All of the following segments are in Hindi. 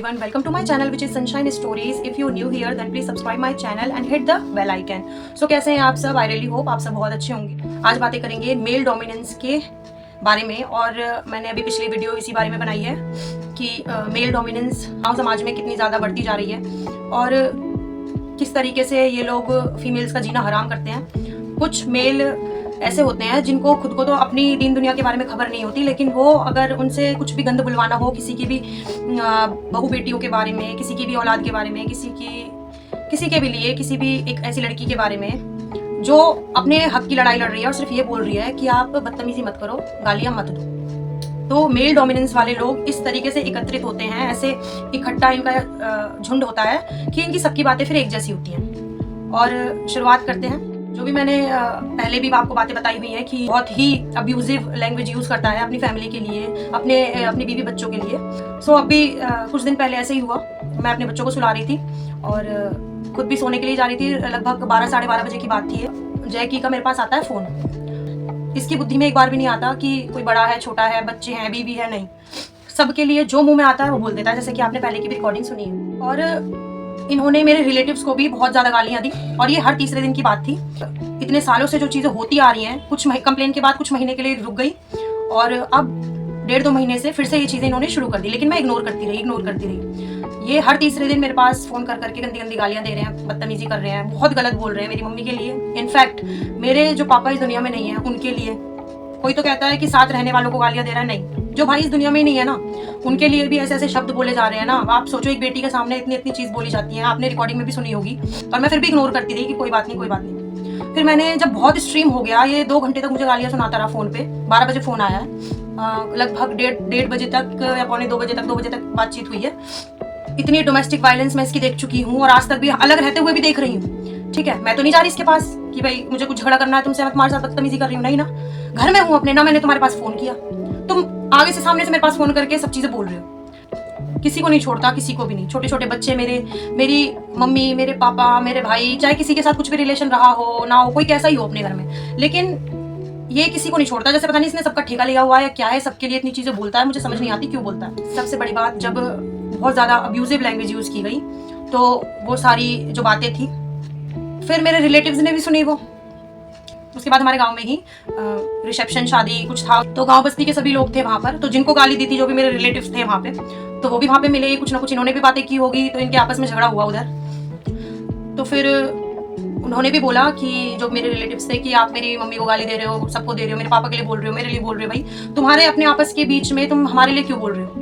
everyone, welcome to my channel which is Sunshine Stories. If you're new here then please subscribe my channel and hit the bell icon. So कैसे हैं आप सब? I really hope आप सब बहुत अच्छे होंगे। आज बातें करेंगे मेल डोमिनेंस के बारे में और मैंने अभी पिछली वीडियो इसी बारे में बनाई है कि मेल डोमिनेंस हम समाज में कितनी ज़्यादा बढ़ती जा रही है और किस तरीके से ये लोग फीमेल्स का जीना हराम करते हैं। कुछ मेल ऐसे होते हैं जिनको खुद को तो अपनी दीन दुनिया के बारे में खबर नहीं होती, लेकिन वो अगर उनसे कुछ भी गंद बुलवाना हो, किसी की भी बहू बेटियों के बारे में, किसी की भी औलाद के बारे में, किसी के भी लिए, किसी भी एक ऐसी लड़की के बारे में जो अपने हक की लड़ाई लड़ रही है और सिर्फ ये बोल रही है कि आप बदतमीजी मत करो, गालियाँ मत दो, तो मेल डोमिनेंस वाले लोग इस तरीके से एकत्रित होते हैं, ऐसे इकट्ठा इनका झुंड होता है कि इनकी सबकी बातें फिर एक जैसी होती हैं। और शुरुआत करते हैं। जो भी मैंने पहले भी आपको बातें बताई हुई हैं कि बहुत ही अब्यूजिव लैंग्वेज यूज़ करता है अपनी फैमिली के लिए, अपनी बीवी बच्चों के लिए। सो अभी कुछ दिन पहले ऐसे ही हुआ। मैं अपने बच्चों को सुला रही थी और खुद भी सोने के लिए जा रही थी। लगभग 12 साढ़े 12 बजे की बात थी। जैकी का मेरे पास आता है फ़ोन। इसकी बुद्धि में एक बार भी नहीं आता कि कोई बड़ा है, छोटा है, बच्चे हैं, बीवी है, नहीं। सबके लिए जो मुँह में आता है वो बोल देता है, जैसे कि आपने पहले की भी रिकॉर्डिंग सुनी है। और इन्होंने मेरे रिलेटिव्स को भी बहुत ज़्यादा गालियाँ दी और ये हर तीसरे दिन की बात थी। इतने सालों से जो चीज़ें होती आ रही हैं, कुछ कंप्लेन के बाद कुछ महीने के लिए रुक गई और अब 1.5-2 महीने से फिर से ये चीज़ें इन्होंने शुरू कर दी, लेकिन मैं इग्नोर करती रही। ये हर तीसरे दिन मेरे पास फ़ोन कर करके गंदी गंदी गालियाँ दे रहे हैं, बदतमीजी कर रहे हैं, बहुत गलत बोल रहे हैं मेरी मम्मी के लिए। इनफैक्ट मेरे जो पापा इस दुनिया में नहीं है उनके लिए। कोई तो कहता है कि साथ रहने वालों को गालियाँ दे रहा है, नहीं, जो भाई इस दुनिया में ही नहीं है ना, उनके लिए भी ऐसे ऐसे शब्द बोले जा रहे हैं ना। आप सोचो, एक बेटी के सामने इतनी इतनी चीज़ बोली जाती है, आपने रिकॉर्डिंग में भी सुनी होगी, और मैं फिर भी इग्नोर करती रही कि कोई बात नहीं। फिर मैंने जब बहुत स्ट्रीम हो गया, ये 2 घंटे तक मुझे गालियाँ सुनाता रहा फ़ोन पे। 12 बजे फ़ोन आया है, लगभग 1:30 बजे तक या 2 बजे तक बातचीत हुई है। इतनी डोमेस्टिक वायलेंस मैं इसकी देख चुकी हूँ और आज तक भी अलग रहते हुए भी देख रही हूँ। ठीक है, मैं तो नहीं जा रही इसके पास कि भाई मुझे कुछ झगड़ा करना है तुमसे, मैं तुम्हारे साथ बदतमीजी कर रही हूँ, नहीं ना। घर में हूँ अपने, ना मैंने तुम्हारे पास फ़ोन किया, तुम आगे से सामने से मेरे पास फ़ोन करके सब चीज़ें बोल रहे हो। किसी को नहीं छोड़ता, किसी को भी नहीं। छोटे छोटे बच्चे मेरी मम्मी, मेरे पापा, मेरे भाई, चाहे किसी के साथ कुछ भी रिलेशन रहा हो ना हो, कोई कैसा ही हो अपने घर में, लेकिन ये किसी को नहीं छोड़ता। जैसे पता नहीं इसने सबका ठेका लिया हुआ है या क्या है, सबके लिए इतनी चीज़ें बोलता है। मुझे समझ नहीं आती क्यों बोलता है। सबसे बड़ी बात, जब बहुत ज़्यादा अब्यूजिव लैंग्वेज यूज़ की गई तो वो सारी जो बातें थी फिर मेरे रिलेटिव्स ने भी सुनी वो। उसके बाद हमारे गांव में ही रिसेप्शन, शादी कुछ था, तो गांव बस्ती के सभी लोग थे वहाँ पर। तो जिनको गाली दी थी, जो भी मेरे रिलेटिव्स थे वहाँ पे, तो वो भी वहाँ पे मिले। कुछ ना कुछ इन्होंने भी बातें की होगी, तो इनके आपस में झगड़ा हुआ उधर। तो फिर उन्होंने भी बोला कि जो मेरे रिलेटिव्स थे कि आप मेरी मम्मी को गाली दे रहे हो, सबको दे रहे हो, मेरे पापा के लिए बोल रहे हो, मेरे लिए बोल रहे हो, भाई तुम्हारे अपने आपस के बीच में तुम हमारे लिए क्यों बोल रहे हो।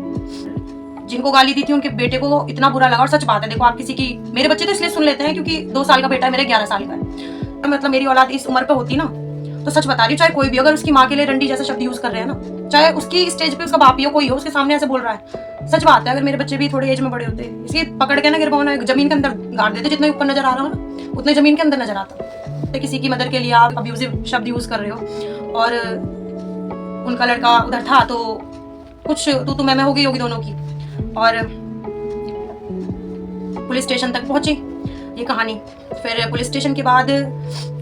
जिनको गाली दी थी उनके बेटे को इतना बुरा लगा। और सच बात है, देखो, आप किसी की, मेरे बच्चे तो इसलिए सुन लेते हैं क्योंकि 2 साल का बेटा है, मेरे 11 साल का है। मतलब मेरी औलाद इस उम्र पे होती ना, तो सच बता रही हूँ, चाहे कोई भी, अगर उसकी माँ के लिए रंडी जैसा शब्द यूज कर रहे हैं ना, चाहे उसकी स्टेज पे उसका बाप ही हो, कोई हो, उसके सामने ऐसे बोल रहा है, सच बात है। अगर मेरे बच्चे भी थोड़े एज में बड़े होते, इसकी पकड़ के ना गिरवाना, जमीन के अंदर गाड़ देते, जितना ऊपर नजर आ रहा हो ना उतने जमीन के अंदर नजर आता। किसी की मदर के लिए आप अब्यूजिव शब्द यूज कर रहे हो और उनका लड़का उधर था, तो कुछ तू मैं हो गई होगी दोनों की, और पुलिस स्टेशन तक पहुंची ये कहानी। फिर पुलिस स्टेशन के बाद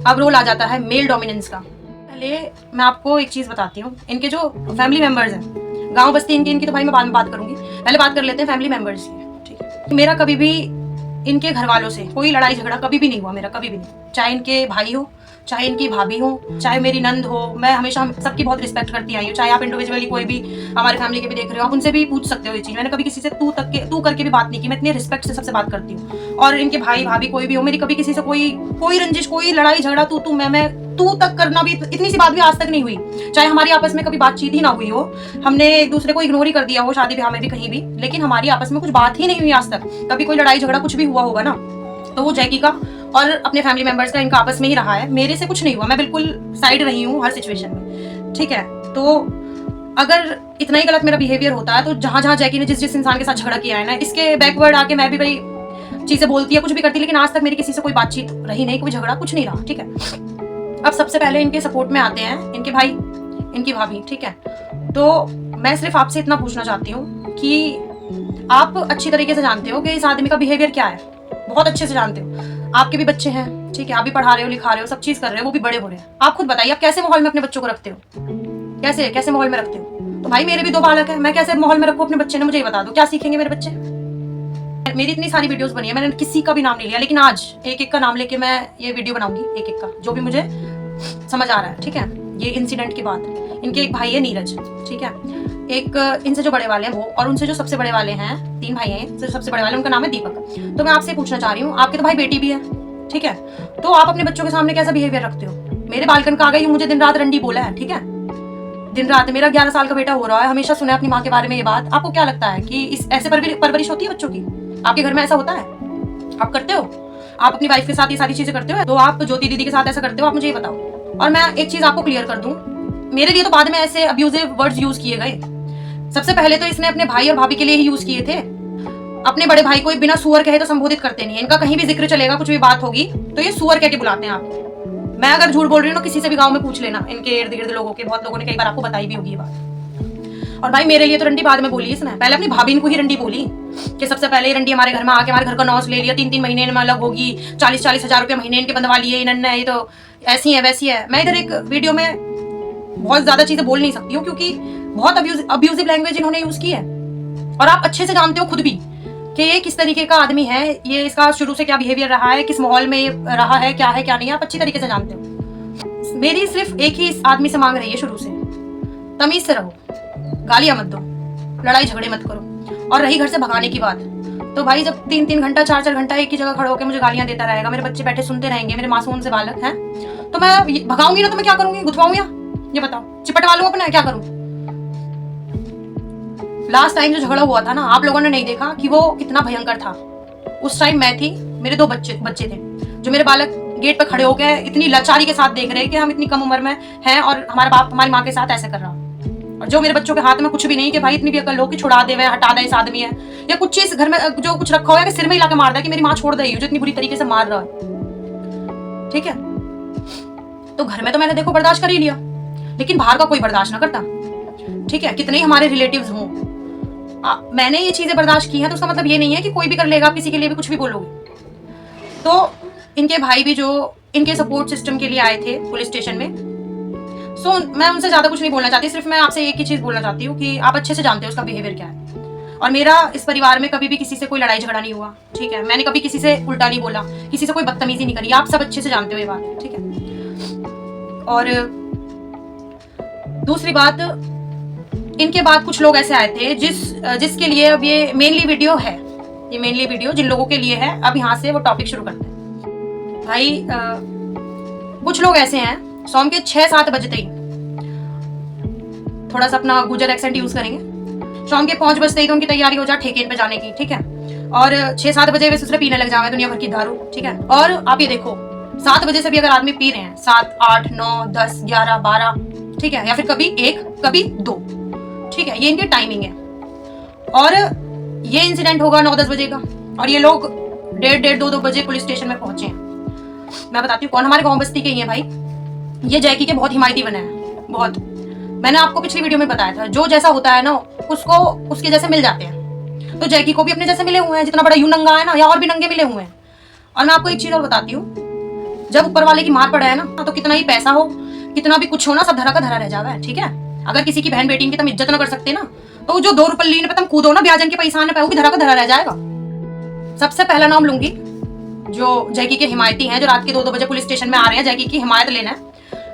अब रोल आ जाता है मेल डोमिनेंस का। पहले मैं आपको एक चीज़ बताती हूँ। इनके जो फैमिली मेंबर्स हैं, गांव बस्ती इनकी तो भाई मैं बाद में बात करूंगी, पहले बात कर लेते हैं फैमिली मेंबर्स की। ठीक है, मेरा कभी भी इनके घर वालों से कोई लड़ाई झगड़ा कभी भी नहीं हुआ, मेरा कभी भी नहीं। चाहे इनके भाई हो, चाहे इनकी भाभी हो, चाहे मेरी नंद हो, मैं हमेशा सबकी बहुत रिस्पेक्ट करती आई हूँ। चाहे आप इंडिविजुअली कोई भी हमारे फैमिली के भी देख रहे हो, आप उनसे भी पूछ सकते हो ये चीज़। मैंने कभी किसी से तू करके भी बात नहीं की। मैं इतनी रिस्पेक्ट से सबसे बात करती हूँ। और इनके भाई भाभी कोई भी हो, मेरी कभी किसी से कोई रंजिश, कोई लड़ाई झगड़ा, तू मैं तू तक करना भी, इतनी सी बात भी आज तक नहीं हुई। चाहे हमारी आपस में कभी बातचीत ही ना हुई हो, हमने एक दूसरे को इग्नोर ही कर दिया हो, शादी ब्याह में भी, कहीं भी, लेकिन हमारी आपस में कुछ बात ही नहीं हुई आज तक। कभी कोई लड़ाई झगड़ा कुछ भी हुआ होगा ना, तो वो जैकी का और अपने फैमिली मेंबर्स का, इनका आपस में ही रहा है। मेरे से कुछ नहीं हुआ, मैं बिल्कुल साइड रही हूँ हर सिचुएशन में। ठीक है, तो अगर इतना ही गलत मेरा बिहेवियर होता है, तो जहाँ जहाँ जैकी ने जिस इंसान के साथ झगड़ा किया है ना, इसके बैकवर्ड आके मैं भी भाई चीज़ें बोलती है, कुछ भी करती, लेकिन आज तक मेरी किसी से कोई बातचीत रही नहीं, कोई झगड़ा कुछ नहीं रहा। ठीक है, अब सबसे पहले इनके सपोर्ट में आते हैं इनके भाई, इनकी भाभी। ठीक है, तो मैं सिर्फ आपसे इतना पूछना चाहती हूँ कि आप अच्छी तरीके से जानते हो कि इस आदमी का बिहेवियर क्या है, बहुत अच्छे से जानते हो। आपके भी बच्चे हैं, ठीक है, आप भी पढ़ा रहे हो, लिखा रहे हो, सब चीज़ कर रहे हो, वो भी बड़े हो रहे हैं। आप खुद बताइए, आप कैसे माहौल में अपने बच्चों को रखते हो, कैसे माहौल में रखते हो। तो भाई मेरे भी 2 बालक हैं, मैं कैसे माहौल में रखूँ अपने बच्चे ने, मुझे ये बता दो, क्या सीखेंगे मेरे बच्चे। मेरी इतनी सारी वीडियोस बनी है, मैंने किसी का भी नाम नहीं लिया, लेकिन आज एक एक का नाम लेके मैं ये वीडियो बनाऊंगी, एक एक का जो भी मुझे समझ आ रहा है। ठीक है, ये इंसिडेंट के बाद इनके एक भाई है नीरज, ठीक है, एक इनसे जो बड़े वाले हैं वो, और उनसे जो सबसे बड़े वाले हैं, 3 भाई हैं, जो सबसे बड़े वाले उनका नाम है दीपक। तो मैं आपसे पूछना चाह रही हूँ, आपके तो भाई बेटी भी है, ठीक है, तो आप अपने बच्चों के सामने कैसा बिहेवियर रखते हो? मेरे बालकन का आ गई, मुझे दिन रात रंडी बोला है, ठीक है, दिन रात। मेरा 11 साल का बेटा हो रहा है, हमेशा सुना है अपनी माँ के बारे में ये बात। आपको क्या लगता है कि इस ऐसे परवरिश होती है बच्चों की? आपके घर में ऐसा होता है? आप करते हो? आप अपनी वाइफ के साथ ये सारी चीजें करते हो? तो आप ज्योति दीदी के साथ ऐसा करते हो? आप मुझे ये बताओ। और मैं एक चीज आपको क्लियर कर दूं, मेरे लिए तो बाद में ऐसे अब्यूजिव वर्ड्स यूज किए गए। सबसे पहले तो इसने अपने भाई और भाभी के लिए ही यूज किए थे। अपने बड़े भाई को बिना सुअर कहे तो संबोधित करते नहीं है। इनका कहीं भी जिक्र चलेगा, कुछ भी बात होगी तो ये सुअर कह के बुलाते हैं आप। मैं अगर झूठ बोल रही हूँ ना, किसी से भी गांव में पूछ लेना, इनके इर्द गिर्द लोगों के, बहुत लोगों ने कई बार आपको बताई भी होगी ये बात। और भाई मेरे लिए तो रंडी बाद में बोली इसने, पहले अपनी भाभी इनको ही रंडी बोली कि सबसे पहले ये रंडी हमारे घर में आके हमारे घर का नौस ले लिया, 3-3 महीने में अलग होगी, 40-40 हजार रुपये महीने इनके बंधवा लिए, इन्होंने ये तो ऐसी है वैसी है। मैं इधर एक वीडियो में बहुत ज्यादा चीजें बोल नहीं सकती हूँ क्योंकि बहुत अब्यूजिव लैंग्वेज इन्होंने यूज की है, और आप अच्छे से जानते हो खुद भी कि ये किस तरीके का आदमी है, ये इसका शुरू से क्या बिहेवियर रहा है, किस माहौल में रहा है, क्या है क्या नहीं, आप अच्छी तरीके से जानते हो। मेरी सिर्फ एक ही इस आदमी से मांग रही है शुरू से, तमीज से रहो, गालियां मत दो, लड़ाई झगड़े मत करो। और रही घर से भगाने की बात, तो भाई जब 3-3 घंटा 4-4 घंटा एक ही जगह खड़े होकर मुझे गालियां देता रहेगा, मेरे बच्चे बैठे सुनते रहेंगे, मेरे मासूम से बालक हैं, तो मैं भगाऊंगी ना तो मैं क्या करूंगी? गुथवाऊंगी? ये बताओ, चिपटवा लूं अपना, क्या करूं? लास्ट टाइम जो झगड़ा हुआ था ना, आप लोगों ने नहीं देखा कि वो कितना भयंकर था। उस टाइम मैं थी, मेरे 2 बच्चे थे, जो मेरे बालक गेट पर खड़े होकर इतनी लाचारी के साथ देख रहे हैं कि हम इतनी कम उम्र में हैं और हमारा बाप हमारी माँ के साथ ऐसे कर रहा है। और जो मेरे बच्चों के हाथ में कुछ भी नहीं कि भाई इतनी भी अकल हो कि छुड़ा दे, हटा दे इस आदमी है, या कुछ चीज घर में जो कुछ रखा हुआ है कि सिर में हिला के मार दे कि मेरी माँ छोड़ दे, जो इतनी बुरी तरीके से मार रहा है। ठीक है, तो घर में तो मैंने देखो बर्दाश्त कर ही लिया, लेकिन बाहर का कोई बर्दाश्त ना करता। ठीक है, कितने ही हमारे रिलेटिव्स हों, मैंने ये चीजें बर्दाश्त की हैं, तो उसका मतलब ये नहीं है कि कोई भी कर लेगा, आप किसी के लिए भी कुछ भी बोलोगे। तो इनके भाई भी जो इनके सपोर्ट सिस्टम के लिए आए थे पुलिस स्टेशन में, सो मैं उनसे ज्यादा कुछ नहीं बोलना चाहती, सिर्फ मैं आपसे एक ही चीज बोलना चाहती हूँ कि आप अच्छे से जानते हो उसका बिहेवियर क्या है। और मेरा इस परिवार में कभी भी किसी से कोई लड़ाई झगड़ा नहीं हुआ, ठीक है, मैंने कभी किसी से उल्टा नहीं बोला, किसी से कोई बदतमीजी नहीं करी, आप सब अच्छे से जानते हो ये बात, ठीक है। और दूसरी बात, इनके बाद कुछ लोग ऐसे आए थे जिसके लिए अब ये मेनली वीडियो है, ये मेनली वीडियो जिन लोगों के लिए है। अब यहाँ से वो टॉपिक शुरू करते हैं। भाई कुछ लोग ऐसे हैं, शाम के 6-7 बजते ही, थोड़ा सा अपना गुजर एक्सेंट यूज करेंगे, शाम के 5 बजते ही तो उनकी तैयारी हो जाए ठेकेन पे जाने की, ठीक है, और 6-7 बजे वे दूसरे पीने लग जावे दुनिया भर की दारू, ठीक है। और आप ये देखो, 7 बजे से भी अगर आदमी पी रहे हैं, 7, 8, 9, 10, 11, 12, ठीक है, या फिर कभी 1, कभी 2, ठीक है, ये इनकी टाइमिंग है। और ये इंसिडेंट होगा 9-10 बजे का, और ये लोग 1:30, 2 बजे पुलिस स्टेशन में पहुंचे हैं। मैं बताती हूँ कौन, हमारे गांव बस्ती के ही है भाई, ये जैकी के बहुत हिमायती बने हैं, बहुत। मैंने आपको पिछली वीडियो में बताया था, जो जैसा होता है ना उसको उसके जैसे मिल जाते हैं, तो जैकी को भी अपने जैसे मिले हुए हैं, जितना बड़ा यूं नंगा है ना, या और भी नंगे मिले हुए हैं। और मैं आपको एक चीज और बताती हूँ, जब ऊपर वाले की मार पड़ा है ना, तो कितना ही पैसा हो, कितना भी कुछ हो ना, सब धरा का धरा रह जावा है, ठीक है। अगर किसी की बहन बेटी की तुम इज्जत ना कर सकते ना, तो जो 2 रुपये पे तुम कूदो ना ब्याजन के पैसा पे, वो भी धरा का धरा रह जाएगा। सबसे पहला नाम लूंगी जो जैकी के हिमायती हैं, जो रात के 2-2 बजे पुलिस स्टेशन में आ रहे हैं जैकी की हिमायत लेना है।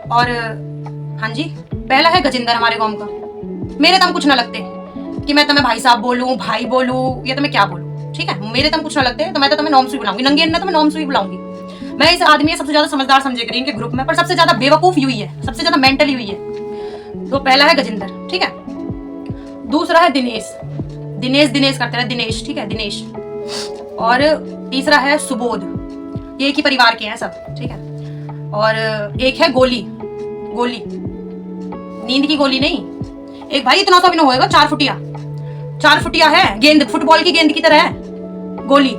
और हाँ जी, पहला है गजिंदर, हमारे गांव का। मेरे तम कुछ ना लगते कि मैं तुम्हें भाई साहब बोलूं, भाई बोलूं, या तुम्हें क्या बोलूं, ठीक है, मेरे तम कुछ ना लगते, तो मैं तो तुम्हें नॉम सुई बुलाऊंगी, नंगे अन्ना तो मैं नॉम सुई बुलाऊंगी। मैं इस आदमी सबसे ज्यादा समझदार समझे करी इनके ग्रुप में, पर सबसे ज्यादा बेवकूफ हुई है, सबसे ज्यादा मेंटली हुई है। तो पहला है गजिंदर, ठीक है। दूसरा है दिनेश करते रहे, दिनेश, ठीक है, दिनेश। और तीसरा है सुबोध, ये एक ही परिवार के हैं सब, ठीक है। और एक है गोली, नींद की गोली नहीं, एक भाई इतना सा भी ना होएगा, 4 फुटिया है, गेंद, फुटबॉल की गेंद की तरह है गोली।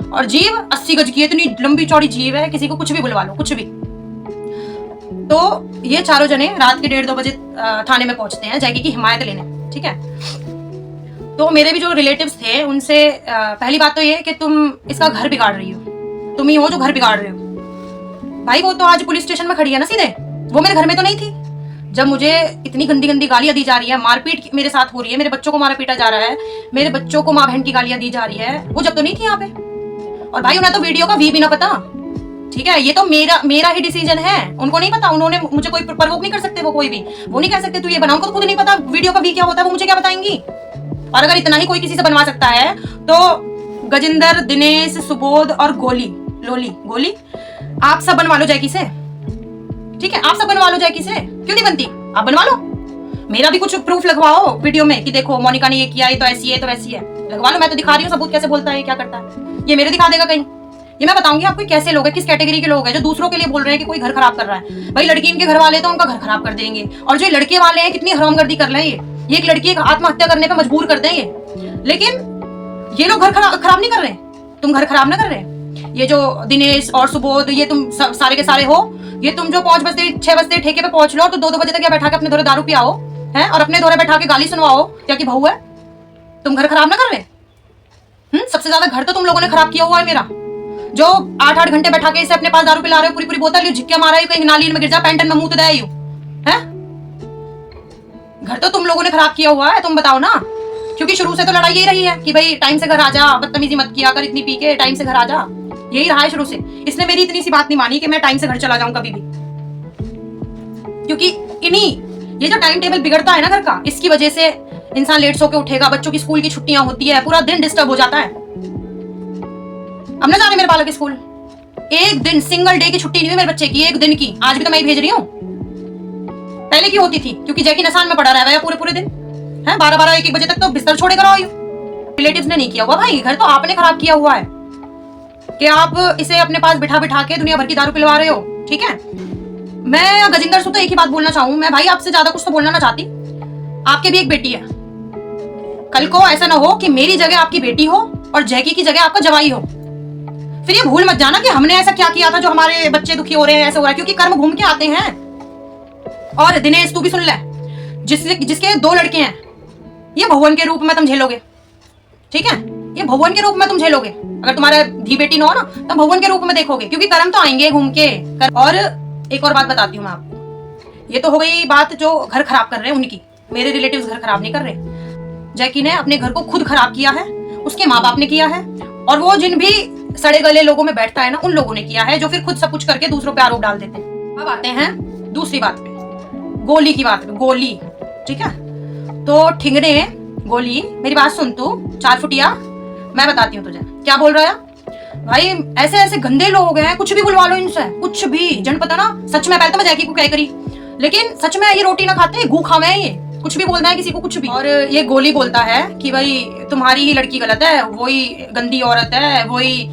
और जीव 80 गज की है, इतनी लंबी चौड़ी जीव है, किसी को कुछ भी बुलवा लो, कुछ भी। तो ये चारों जने रात के 1:30-2 बजे थाने में पहुंचते हैं जैकी की हिमायत लेने, ठीक है। तो मेरे भी जो रिलेटिव्स थे उनसे पहली बात तो ये कि तुम इसका घर बिगाड़ रही हो, तुम ही हो जो घर बिगाड़ रहे हो। भाई वो तो आज पुलिस स्टेशन में खड़ी है ना सीधे, वो मेरे घर में तो नहीं थी, जब मुझे इतनी गंदी गंदी गालियां दी जा रही है, मारपीट मेरे साथ हो रही है, मेरे बच्चों को मारा पीटा जा रहा है, मेरे बच्चों को माँ बहन की गालियां दी जा रही है, वो जब तो नहीं थी यहाँ पे। और भाई उन्हें तो वीडियो का वी भी ना पता, ठीक है, ये तो मेरा ही डिसीजन है, उनको नहीं पता, उन्होंने मुझे कोई प्रवोक नहीं कर सकते, वो कोई भी वो नहीं कह सकते तू ये बना, उनको खुद नहीं पता वीडियो का वी क्या होता है, वो मुझे क्या बताएंगी। और अगर इतना ही कोई किसी से बनवा सकता है तो गजिंदर, दिनेश, सुबोध और गोली आप सब बनवा लो जैकी से, ठीक है, आप सब बनवा लो जैकी से, क्यों नहीं बनती, आप बनवा लो। मेरा भी कुछ प्रूफ लगवाओ वीडियो में कि देखो मोनिका ने ये किया, ये तो ऐसी है, तो वैसी है, लगवा लो, मैं तो दिखा रही हूँ सबूत, कैसे बोलता है, क्या करता है, ये मेरे दिखा देगा कहीं। ये मैं बताऊंगी आपको कैसे लोग हैं, किस कैटेगरी के लोग हैं जो दूसरों के लिए बोल रहे हैं कि कोई घर खराब कर रहा है। भाई लड़की इनके घर वाले तो उनका घर खराब कर देंगे, और जो लड़के वाले हैं कितनी हरामगर्दी कर रहे हैं, ये एक लड़की आत्महत्या करने पे मजबूर कर देंगे, लेकिन ये लोग घर खराब नहीं कर रहे, तुम घर खराब ना कर रहे। ये जो दिनेश और सुबोध, ये तुम सारे के सारे हो, ये तुम जो 5 बजते 6 बजते ठेके पे पहुंच लो तो 2-2 बजे तक बैठा के अपने धोरे दारू पियाओ है, और अपने धोरे बैठा के गाली सुनवाओ क्या कि बहू है, तुम घर खराब ना कर रहे। सबसे ज्यादा घर तो तुम लोगों ने खराब किया हुआ है मेरा, जो 8-8 घंटे बैठा के इसे अपने पास दारू पिला रहे हो, पूरी पूरी बोतल झिक्किया मारा है, कहीं नाली में गिर जा, पैंटन में मुंह तो दे है। घर तो तुम लोगों ने खराब किया हुआ है, तुम बताओ ना, क्योंकि शुरू से तो लड़ाई यही रही है कि भाई टाइम से घर आ जा, बदतमीजी मत किया कर, इतनी पी के टाइम से घर आ जा, यही रहा है शुरू से। इसने मेरी इतनी सी बात नहीं मानी कि मैं टाइम से घर चला जाऊं कभी भी, क्योंकि ये जो टाइम टेबल बिगड़ता है ना घर का, इसकी वजह से इंसान लेट सो के उठेगा, बच्चों की स्कूल की छुट्टियां होती है, पूरा दिन डिस्टर्ब हो जाता है। अब ना जा रहे मेरे बालक स्कूल, एक दिन सिंगल डे की छुट्टी नहीं हुई मेरे बच्चे की, एक दिन की, आज भी तो मैं ही भेज रही हूँ, पहले की होती थी क्योंकि जैकी नसान में पड़ा रहा है पूरे पूरे दिन है, 12-12 1-1 बजे तक तो बिस्तर छोड़े कर आई। रिलेटिव्स ने नहीं किया हुआ भाई, घर तो आपने खराब किया हुआ है कि आप इसे अपने पास बिठा बिठा के दुनिया भर की दारू पिलवा रहे हो, ठीक है। मैं गजिंदर से तो एक ही बात बोलना चाहूँ, मैं भाई आपसे ज्यादा कुछ तो बोलना ना चाहती, आपके भी एक बेटी है, कल को ऐसा ना हो कि मेरी जगह आपकी बेटी हो और जैकी की जगह आपका जवाई हो, फिर ये भूल मत जाना कि हमने ऐसा क्या किया था जो हमारे बच्चे दुखी हो रहे हैं, ऐसा हो रहा है, क्योंकि कर्म घूम के आते हैं। और दिनेश तू भी सुन ले, जिसके 2 लड़के हैं, ये भगवान के रूप में तुम झेलोगे, ठीक है, ये भगवान के रूप में तुम झेलोगे, अगर तुम्हारा धी बेटी न हो ना तो भगवान के रूप में देखोगे, क्योंकि कर्म तो आएंगे घूम के। और एक और बात बताती हूँ मैं आपको, ये तो हो गई बात जो घर खराब कर रहे हैं उनकी, मेरे रिलेटिव्स घर खराब नहीं कर रहे, जैकी ने अपने घर को खुद खराब किया है, उसके माँ बाप ने किया है, और वो जिन भी सड़े गले लोगों में बैठता है ना, उन लोगों ने किया है, जो फिर खुद सब कुछ करके दूसरों पे आरोप डाल देते हैं। अब आते हैं दूसरी बात पे, गोली की बात पे, गोली, ठीक है, तो ठिंगने गोली, मेरी बात सुन तू 4 फुटिया, मैं बताती हूँ तुझे क्या बोल रहा है भाई, ऐसे ऐसे गंदे लोग हैं, कुछ भी बुलवा लो इनसे, कुछ भी, जन पता ना, सच में पहले तो मैं जैकी को क्या करी, लेकिन सच में ये रोटी ना खाते, गू खावे हैं, ये कुछ भी बोलता है किसी को कुछ भी। और ये गोली बोलता है कि भाई तुम्हारी ही लड़की गलत है, वही गंदी औरत है, वही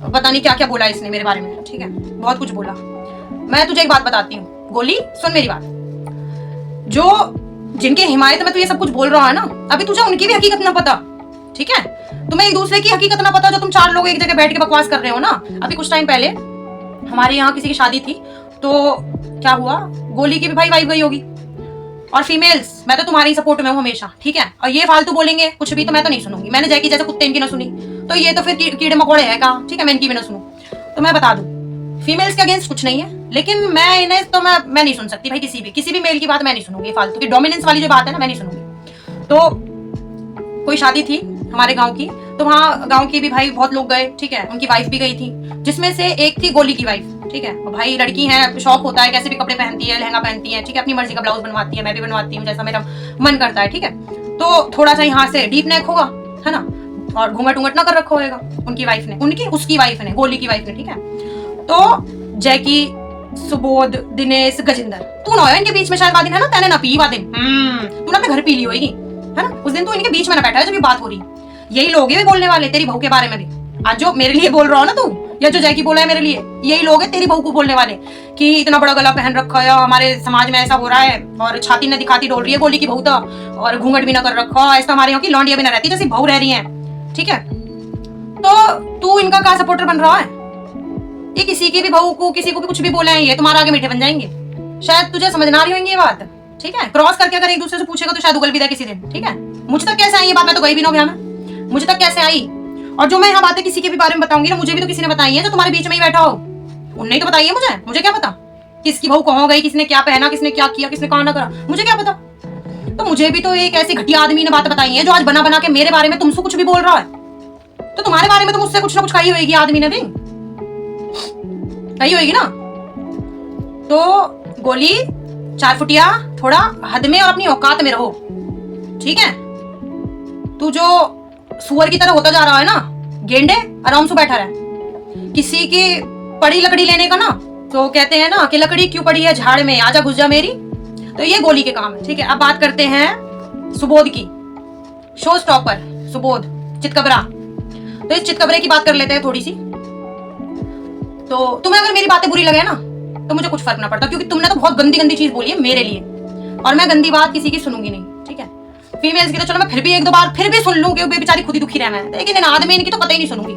पता नहीं क्या क्या बोला इसने मेरे बारे में, ठीक है, बहुत कुछ बोला। मैं तुझे एक बात बताती हूँ गोली, सुन मेरी बात, जो जिनके हिमायत में तू ये सब कुछ बोल रहा है ना, अभी तुझे उनकी भी हकीकत ना पता, ठीक है, तुम्हें एक दूसरे की हकीकत ना पता, जो तुम 4 लोग एक जगह बैठ के बकवास कर रहे हो ना। अभी कुछ टाइम पहले हमारे यहाँ किसी की शादी थी, तो क्या हुआ, गोली की भी भाई वाइफ गई होगी, और फीमेल्स, मैं तो तुम्हारी सपोर्ट में हूँ हमेशा, ठीक है, और ये फालतू बोलेंगे कुछ भी तो मैं तो नहीं सुनूंगी, मैंने जैकी जैसे कुत्ते इनकी ना सुनी, तो ये तो फिर कीड़े मकोड़े है का, ठीक है, मैं इनकी भी ना सुनूं। तो मैं बता दूं, फीमेल्स के अगेंस्ट कुछ नहीं है, लेकिन मैं इन्हें तो मैं नहीं सुन सकती भाई, किसी भी मेल की बात मैं नहीं सुनूंगी, फालतू की डोमिनेंस वाली जो बात है ना, मैं नहीं सुनूंगी। तो कोई शादी थी हमारे गांव की, तो वहाँ गांव की भी भाई बहुत लोग गए, ठीक है, उनकी वाइफ भी गई थी, जिसमें से एक थी गोली की वाइफ, ठीक है, और भाई लड़की है, शौक होता है, कैसे भी कपड़े पहनती है, लहंगा पहनती है, ठीक है, अपनी मर्जी का ब्लाउज बनवाती है, मैं भी बनवाती हूँ जैसा मेरा मन करता है, ठीक है, तो थोड़ा सा यहाँ से डीप नेक होगा, है ना, और घूंघट उंगट ना कर रखा होगा उनकी वाइफ ने, उसकी वाइफ ने, गोली की वाइफ ने, ठीक है। तो जैकी, सुबोध, दिनेश, गजिंदर, तू ना हो इनके बीच में, शायद वादिन है ना, तैने ना पी वादिन, तू ना अपने घर पी ली होगी, है ना, उस दिन तू इनके बीच में ना बैठा है जब ये बात हो रही, यही लोग हैं बोलने वाले तेरी बहू के बारे में भी, आज जो मेरे लिए बोल रहा हो ना तू, या जो जैकी बोला है मेरे लिए, यही लोग हैं तेरी बहू को बोलने वाले कि इतना बड़ा गला पहन रखा है, हमारे समाज में ऐसा हो रहा है, और छाती न दिखाती डोल रही है गोली की बहू तो, और घूंघट भी ना कर रखा, ऐसा हमारे यहाँ की लौंडिया भी ना रहती जैसी बहू रह रही है, ठीक है। तो तू इनका क्या सपोर्टर बन रहा है, ये किसी की भी बहू को, किसी को भी कुछ भी बोले हैं, ये तुम्हारा आगे मीठे बन जाएंगे, शायद तुझे समझ ना रही होंगी ये बात, ठीक है। क्रॉस करके अगर एक दूसरे से पूछेगा तो शायद उगल भी जाए किसी दिन, ठीक है। मुझ तक कैसे आई ये बात, मैं तो गई भी ना भैया, मुझे तक कैसे आई, और जो मैं यहाँ बातें किसी के भी बारे में बताऊंगी ना, मुझे भी तो किसी ने बताई है जो तुम्हारे बीच में ही बैठा हो, उनने ही तो बताई है मुझे क्या पता, किसकी बहू कहाँ गई, किसने क्या पहना, किसने क्या किया, किसने कहा ना करा, मुझे क्या पता। तो मुझे भी तो एक ऐसी घटिया आदमी ने बात बताई है जो आज बना बना के मेरे बारे में तुमसे कुछ भी बोल रहा है। तो तुम्हारे बारे में तो मुझसे कुछ ना कुछ कही होगी आदमी ने भी, कही होगी ना। तो गोली 4 फुटिया, थोड़ा हद में और अपनी औकात में रहो, ठीक है। तू जो सुअर की तरह होता जा रहा है ना, गेंडे आराम से बैठा रहे। किसी की पड़ी लकड़ी लेने का ना, तो कहते हैं ना कि लकड़ी क्यों पड़ी है झाड़ में, आजा घुस जा मेरी। तो ये गोली के काम है, ठीक है। अब बात करते हैं सुबोध की, शो स्टॉपर सुबोध चितकबरा। तो इस चितकबरे की बात कर लेते हैं थोड़ी सी। तो तुम्हें अगर मेरी बातें बुरी लगे ना तो मुझे कुछ फर्क ना पड़ता, क्योंकि तुमने तो बहुत गंदी गंदी चीज बोली है मेरे लिए, और मैं गंदी बात किसी की सुनूंगी नहीं, ठीक है। फीमेल्स की तो चलो मैं फिर भी 1-2 बार फिर भी सुन लूं कि वो बेचारी खुद ही दुखी रहना है, लेकिन इन आदमी इनकी तो कतई नहीं सुनूंगी,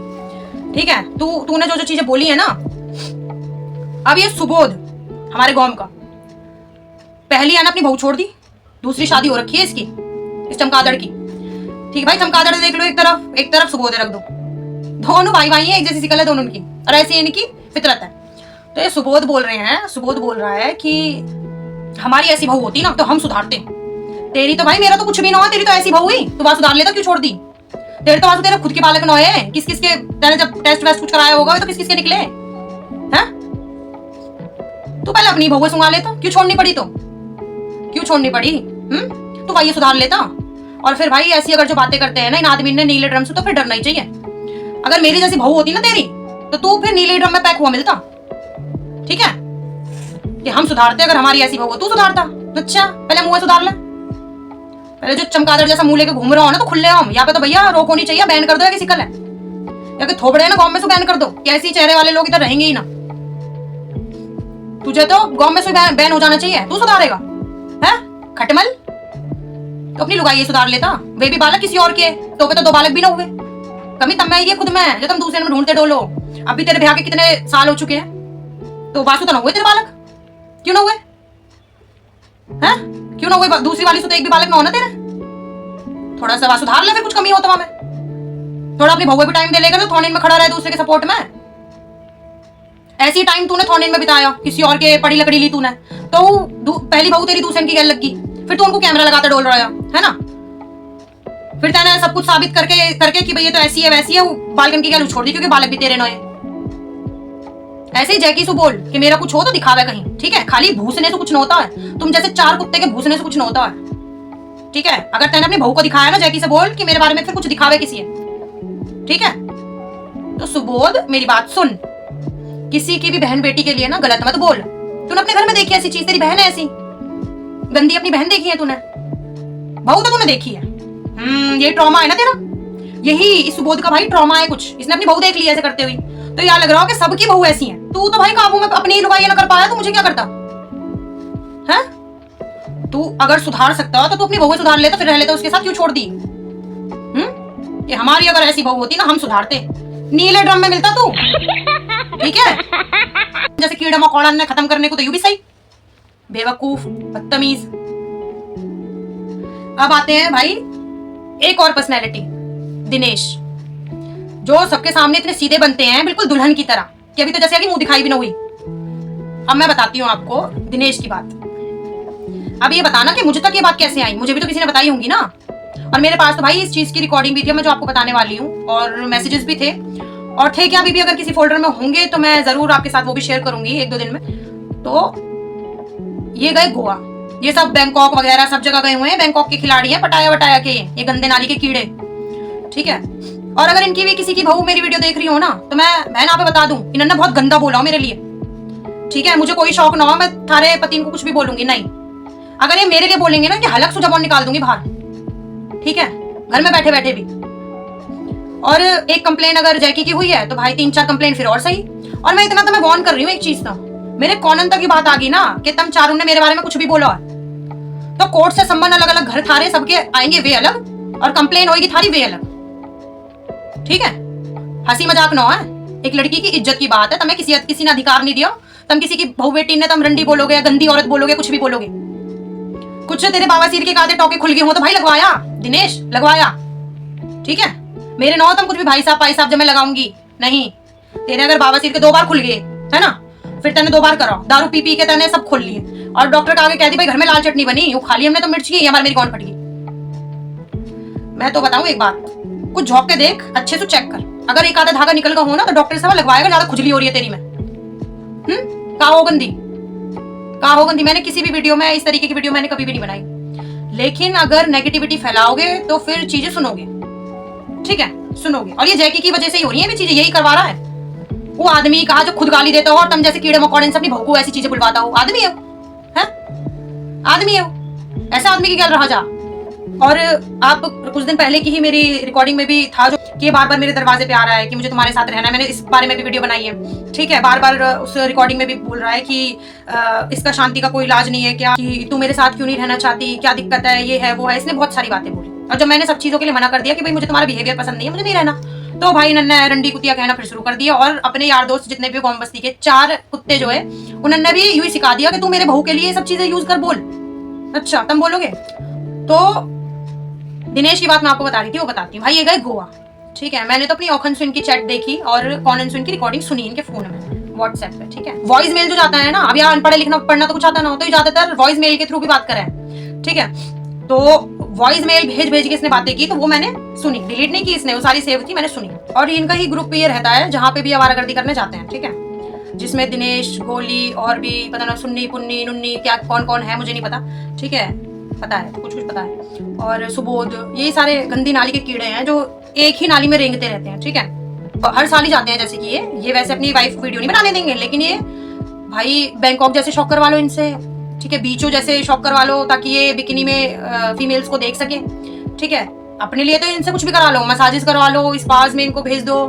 ठीक है। तूने जो जो चीजें बोली है ना, अब ये सुबोध हमारे गांव का, पहली है ना अपनी बहू छोड़ दी, दूसरी शादी हो रखी है इसकी, इस चमकादड़ की, ठीक है भाई। चमकादड़ देख लो एक तरफ सुबोध रख दो, दोनों भाई भाई हैं, एक जैसी शकल है दोनों की, और ऐसी इनकी फितरत है। तो ये सुबोध बोल रहे हैं, सुबोध बोल रहा है कि हमारी ऐसी बहू होती ना तो हम सुधारते। तेरी तो भाई, मेरा तो कुछ भी ना हो, तेरी तो ऐसी बहू हुई, तू बात सुधार लेता, क्यों छोड़ दी। तेरे तो तेरे खुद के बालक न है, किस किस के तेरे जब टेस्ट वेस्ट कुछ कराया होगा तो किस किस के निकले हैं। तू पहले अपनी बहू सुंगा लेता, क्यों छोड़नी पड़ी, तो क्यों छोड़नी पड़ी। तू भाई ये सुधार लेता। और फिर भाई ऐसी अगर जो बातें करते हैं ना इन आदमी ने नीले ड्रम से, तो फिर डरना ही चाहिए। अगर मेरी जैसी बहू होती ना तेरी, तो तू फिर नीले ड्रम में पैक हुआ मिलता, ठीक है। कि हम सुधारते, अगर हमारी ऐसी बहू तू सुधारता। अच्छा पहले मुंह सुधार ले, पहले जो चमकादड़ जैसा मुंह लेके घूम रहा हो ना, तो खुले हम यहाँ पे तो भैया रोक होनी चाहिए, बैन कर दो, या किसी कल है या कि थोबड़े ना गांव में से बैन कर दो, कि ऐसी चेहरे वाले लोग इधर रहेंगे ही ना। तुझे तो गांव में से बैन हो जाना चाहिए, तू सुधारेगा है खटमल। तो अपनी लुगाई सुधार लेता, वे भी बालक किसी और के, तो पे तो 2 बालक भी ना हुए। कमी तब मैं ये खुद में जो तुम दूसरे में ढूंढते डोलो। अभी तेरे ब्याह के कितने साल हो चुके हैं, तो वासु तो ना हुए तेरे बालक, क्यों ना हुए हैं, क्यों ना हुए। दूसरी वाली से तो एक भी बालक ना होना तेरे। थोड़ा सा सुधार ले, फिर कुछ कमी हो तो हमें थोड़ा अपनी बहू भी टाइम दे लेगा, तो थोनिन में खड़ा रहे दूसरे के सपोर्ट में। ऐसी टाइम तूने थोनिन में बिताया, किसी और के पड़ी लकड़ी ली तूने, तो पहली बहू तेरी दूसरे की गैल लगी, फिर तू उनको कैमरा लगाता डोल रहा है ना। फिर तेने सब कुछ साबित करके कि भाई ये तो ऐसी है वैसी है, वो बालकन की गैल छोड़ दी, क्योंकि बालक भी तेरे नए। ऐसे ही जैकी सु बोल कि मेरा कुछ हो तो दिखावे कहीं, ठीक है। खाली भूसने से कुछ न होता है, तुम जैसे 4 कुत्ते के भूसने से कुछ न होता है, ठीक है। अगर तैने अपनी बहू को दिखाया ना, जैकी से बोल कि मेरे बारे में फिर कुछ दिखावे किसी है, ठीक है। तो सुबोध मेरी बात सुन, किसी की भी बहन बेटी के लिए ना गलत मत बोल। तूने अपने घर में देखी ऐसी चीज, तेरी बहन है ऐसी गंदी, अपनी बहन देखी है तूने, बहू तो तूने देखी है। ये ट्रॉमा है ना तेरा, यही इस सुबोध का भाई ट्रॉमा है कुछ, इसने अपनी बहू देख ली ऐसे करते हुए, तो यार लग रहा हो कि सबकी बहू ऐसी है। तू तो भाई काबू में अपनी लुगाई ना कर पाया, तो मुझे क्या करता है। तू अगर सुधार सकता हो तो तू अपनी बहू सुधार लेता, फिर रह लेता उसके साथ, क्यों छोड़ दी। कि हमारी अगर ऐसी बहू होती ना, हम सुधारते, नीले ड्रम में मिलता तू, ठीक है। जैसे कीड़ा मकोड़ा ने खत्म करने को, तो यू भी सही, बेवकूफ बदतमीज। अब आते हैं भाई एक और पर्सनैलिटी, दिनेश, जो सबके सामने इतने सीधे बनते हैं बिल्कुल दुल्हन की तरह, कि अभी तो जैसे कि मुंह दिखाई भी ना हुई। अब मैं बताती हूँ आपको दिनेश की बात। अब ये बताना कि मुझे तक ये बात कैसे आई, मुझे भी तो किसी ने बताई होंगी ना। और मेरे पास तो भाई इस चीज की रिकॉर्डिंग भी थी, मैं जो आपको बताने वाली हूँ, और मैसेजेस भी थे, और थे क्या अभी भी अगर किसी फोल्डर में होंगे तो मैं जरूर आपके साथ वो भी शेयर करूंगी 1-2 दिन में। तो ये गए गोवा, ये सब बैंकॉक वगैरह सब जगह गए हुए हैं, बैंकॉक के खिलाड़ी हैं, पटाया वटाया के, ये गंदे नाली के कीड़े, ठीक है। और अगर इनकी भी किसी की बहू मेरी वीडियो देख रही हो ना, तो मैं यहाँ पे बता दूं, इन्होंने बहुत गंदा बोला हो मेरे लिए, ठीक है। मुझे कोई शौक ना हो मैं थारे पति को कुछ भी बोलूंगी, नहीं। अगर ये मेरे लिए बोलेंगे ना कि हलक से जबान निकाल दूंगी बाहर, ठीक है, घर में बैठे बैठे भी। और एक कंप्लेन अगर जैकी की हुई है तो भाई 3-4 कंप्लेन फिर और सही। और मैं इतना तो मैं वार्न कर रही हूँ एक चीज, तो मेरे कॉनन तक की बात आ गई ना कि तुम चारों ने मेरे बारे में कुछ भी बोला है, तो कोर्ट से संबंध अलग अलग घर थारे सबके आएंगे वे अलग, और कंप्लेन होगी थारी वे अलग, ठीक है। हंसी मजाक ना है, एक लड़की की इज्जत की बात है, तुम्हें किसी ने अधिकार नहीं दिया, तुम किसी की बहू बेटी ने तुम रंडी बोलोगे या गंदी औरत बोलोगे, कुछ भी बोलोगे। कुछ तेरे बाबा सिर के कादे टोके खुल गए हो तो भाई लगवाया दिनेश, लगवाया, ठीक है। मेरे नौ तुम कुछ भी भाई साहब जब मैं लगाऊंगी नहीं, तेरे अगर बाबा सिर के 2 बार खुल गए है ना, फिर तने 2 बार कराओ, दारू पी पी के तने सब खोल लिए और डॉक्टर का आगे कह दी भाई घर में लाल चटनी बनी, यूं खा ली हमने तो मिर्च की, हमारी मेरी कौन फट गई। मैं तो बताऊं एक बात, कुछ झोंक के देख, अच्छे से चेक कर, अगर एक आधा धागा निकल का हो ना तो डॉक्टर से लगवाएगा, ज्यादा खुजली हो रही है तेरी में। कहा हो गंदी, कहा हो गंदी। मैंने किसी भी वीडियो में इस तरीके की वीडियो मैंने कभी भी नहीं बनाई, लेकिन अगर नेगेटिविटी फैलाओगे तो फिर चीजें सुनोगे, ठीक है, सुनोगे। और ये जैकी की वजह से ही हो रही है चीजें, यही करवा रहा है वो आदमी, कहा जो खुद गाली देता हो और तुम जैसे कीड़े मकोड़े से अपनी बहू को ऐसी चीजें बुलवाता हो। आदमी है आदमी है, ऐसा आदमी की क्या रहा जा। और आप कुछ दिन पहले की ही मेरी रिकॉर्डिंग में भी था जो कि बार बार मेरे दरवाजे पे आ रहा है कि मुझे तुम्हारे साथ रहना है, मैंने इस बारे में भी वीडियो बनाई है, ठीक है। बार बार उस रिकॉर्डिंग में भी बोल रहा है कि इसका शांति का कोई इलाज नहीं है क्या, कि तू मेरे साथ क्यों नहीं रहना चाहती, क्या दिक्कत है, ये है वो है, इसने बहुत सारी बातें बोली। और जब मैंने सब चीजों के लिए मना कर दिया कि भाई मुझे तुम्हारा बिहेवियर पसंद नहीं है, मुझे नहीं रहना, तो भाई नन्ना रंडी कुतिया कहना फिर शुरू कर दिया। और अपने यार दोस्त जितने भी कौम बस्ती के 4 कुत्ते जो है उन्होंने भी यूं ही सिखा दिया कि तू मेरे बहू के लिए सब चीजें यूज कर, बोल। अच्छा तुम बोलोगे। तो दिनेश की बात मैं आपको बता रही थी, वो बताती हूँ। भाई ये गए गोवा, ठीक है। मैंने तो अपनी औखन सुन की चैट देखी और कॉनन सुन की रिकॉर्डिंग सुनी इनके फोन में व्हाट्सएप पे, ठीक है। वॉइस मेल जो जाता है ना, अब यहाँ अनपढ़े लिखना पढ़ना तो कुछ आता ना हो, तो ये ज्यादातर वॉइस मेल के थ्रू भी बात करें, ठीक है। तो वॉइस मेल भेज भेज के इसने बातें की, तो वो मैंने सुनी, डिलीट नहीं की इसने, वो सारी सेव थी, मैंने सुनी। और इनका ही ग्रुप ये रहता है जहाँ पे भी आवारागर्दी करने जाते हैं, ठीक है, जिसमें दिनेश, गोली और भी पता ना सुन्नी पुन्नी नुन्नी क्या कौन कौन है मुझे नहीं पता, ठीक है, पता है कुछ कुछ पता है। और सुबोध, ये सारे गंदी नाली के कीड़े हैं जो एक ही नाली में रेंगते रहते हैं, ठीक है। हर साल ही जाते हैं, जैसे कि ये वैसे अपनी वाइफ वीडियो नहीं बनाने देंगे, लेकिन ये भाई बैंकॉक जैसे शौक करवा लो इनसे, ठीक है, बीचों जैसे शौक करवा लो ताकि ये बिकिनी में फीमेल्स को देख सके, ठीक है। अपने लिए तो इनसे कुछ भी करा लो, मसाजेस करवा लो, स्पाज में इनको भेज दो,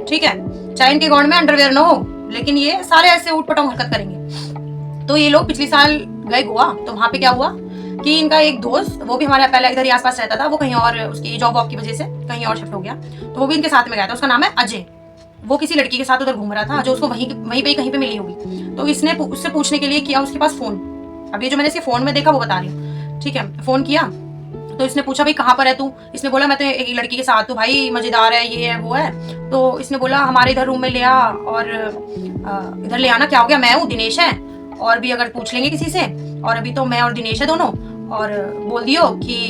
ठीक है, चाहे इनके गाउन में अंडरवेयर ना हो, लेकिन ये सारे ऐसे उटपटांग हरकत करेंगे। तो ये लोग पिछले साल गए गोवा, तो वहां पे क्या हुआ कि इनका एक दोस्त, वो भी हमारे पहले इधर ही आसपास रहता था, वो कहीं और उसकी जॉब वॉब की वजह से कहीं और शिफ्ट हो गया, तो वो भी इनके साथ में गया था। उसका नाम है अजय। वो किसी लड़की के साथ उधर घूम रहा था जो उसको वहीं पे कहीं पे मिली होगी, तो इसने उससे पूछने के लिए किया उसके पास फोन। अब ये जो मैंने इसके फोन में देखा वो बता रही हूँ, ठीक है। फोन किया तो इसने पूछा भाई कहाँ पर है तू, इसने बोला मैं तो एक लड़की के साथ हूँ भाई, मजेदार है, ये है वो है। तो इसने बोला हमारे इधर रूम में ले आ और इधर ले आना, क्या हो गया, मैं हूँ, दिनेश है, और भी अगर पूछ लेंगे किसी से, और अभी तो मैं और दिनेश है दोनों, और बोल दियो कि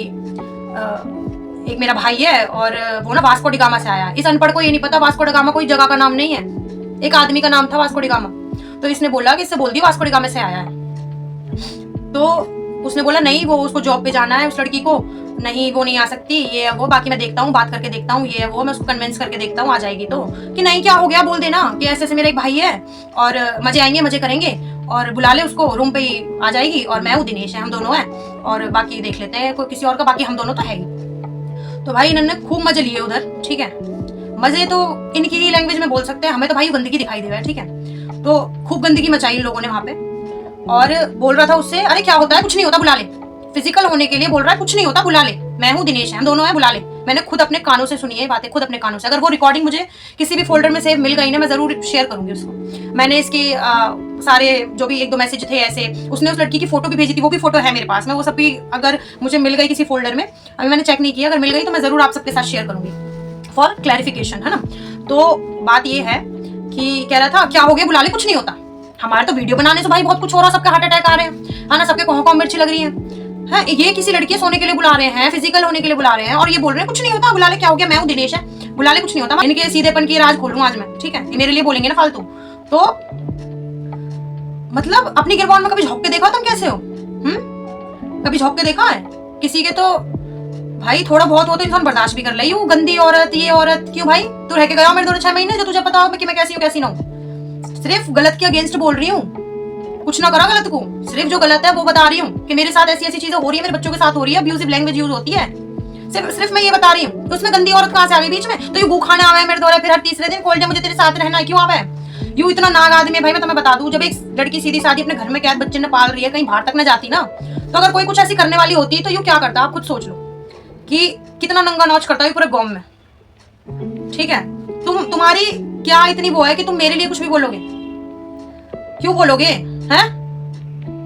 एक मेरा भाई है और वो ना वास्को डी गामा से आया। इस अनपढ़ को ये नहीं पता वास्को डी गामा कोई जगह का नाम नहीं है, एक आदमी का नाम था वास्को डी गामा। तो इसने बोला कि इससे बोल दियो वास्को डी गामा से आया है। तो उसने बोला नहीं, वो उसको जॉब पे जाना है उस लड़की को, नहीं वो नहीं आ सकती, ये है वो, बाकी मैं देखता हूँ, बात करके देखता हूँ, ये है वो, मैं उसको कन्विंस करके देखता हूँ, आ जाएगी। तो कि नहीं क्या हो गया, बोल देना कि ऐसे ऐसे मेरा एक भाई है और मजे आएंगे, मजे करेंगे, और बुला ले उसको, रूम पे ही आ जाएगी, और मैं हूँ, दिनेश है, हम दोनों हैं, और बाकी देख लेते हैं कोई किसी और का, बाकी हम दोनों तो है ही। तो भाई इन्होंने खूब मजे लिए उधर, ठीक है। मजे तो इनकी ही लैंग्वेज में बोल सकते हैं, हमें तो भाई गंदगी दिखाई दे रहा है, ठीक है। तो खूब गंदगी मचाई इन लोगों ने वहां पे, और बोल रहा था उससे अरे क्या होता है, कुछ नहीं होता, बुला ले। फिजिकल होने के लिए बोल रहा है, कुछ नहीं होता, बुला ले, मैं हूँ, दिनेश है, हम दोनों हैं, बुला ले। मैंने खुद अपने कानों से सुनी है बातें, खुद अपने कानों से। अगर वो रिकॉर्डिंग मुझे किसी भी फोल्डर में सेव मिल गई ना, मैं जरूर शेयर करूंगी उसको। मैंने इसके सारे जो भी 1-2 मैसेज थे ऐसे, उसने उस लड़की की फोटो भी भेजी थी, वो भी फोटो है मेरे पास में, वो सब भी अगर मुझे मिल गई किसी फोल्डर में, अभी मैंने चेक नहीं किया, अगर मिल गई तो मैं जरूर आप सबके साथ शेयर करूंगी फॉर क्लैरिफिकेशन, है ना। तो बात ये है कि कह रहा था क्या हो गया, बुला ले, कुछ नहीं होता। हमारे तो वीडियो बनाने से भाई बहुत कुछ हो रहा, सबके हार्ट अटैक आ रहे हैं, है ना, सबके कोहों मिर्ची लग रही है, ये किसी लड़की सोने के लिए बुला रहे हैं, फिजिकल होने के लिए बुला रहे हैं, और ये बोल रहे हैं कुछ नहीं होता, बुला ले, क्या हो गया, मैं हूँ, दिनेश है, बुला ले, कुछ नहीं होता। इनके सीधेपन की राज खोलूं आज मैं, ठीक है, ये मेरे लिए बोलेंगे ना फालतू। तो मतलब अपनी गिरबान में कभी झोंक के देखा तुम कैसे हो, कभी झोंक के देखा है किसी के? तो भाई थोड़ा बहुत हो तो इंसान बर्दाश्त भी कर ले। यूं गंदी औरत, ये औरत क्यों भाई, तू रह के गया मेरे 2-6 महीने, जो तुझे पता हो कि मैं कैसी हूँ कैसी ना हूँ। सिर्फ गलत के अगेंस्ट बोल रही हूँ, कुछ ना करा गलत को, सिर्फ जो गलत है वो बता रही हूँ कि मेरे साथ ऐसी ऐसी चीजें हो रही है, मेरे बच्चों के साथ हो रही है, अब्यूजिव लैंग्वेज यूज होती है, सिर्फ मैं ये बता रही हूँ। तो उसमें गंदी औरत कहाँ से आ गई बीच में? तो ये गू खाने आवे मेरे द्वारा, फिर हर तीसरे दिन खोल दे मुझे तेरे साथ रहना है, क्यों आवे? यूं इतना नाग आदमी है भाई। मैं तुम्हें बता दूं, जब एक लड़की सीधी सादी अपने घर में कैद बच्चे ने पाल रही है, कहीं बाहर तक न जाती ना, तो अगर कोई कुछ ऐसी करने वाली होती तो यूं क्या करता, आप खुद सोच लो कि कितना नंगा नौच करता है पूरे गांव में, ठीक है। तुम्हारी क्या इतनी वो है कि तुम मेरे लिए कुछ भी बोलोगे? क्यों बोलोगे? हैं?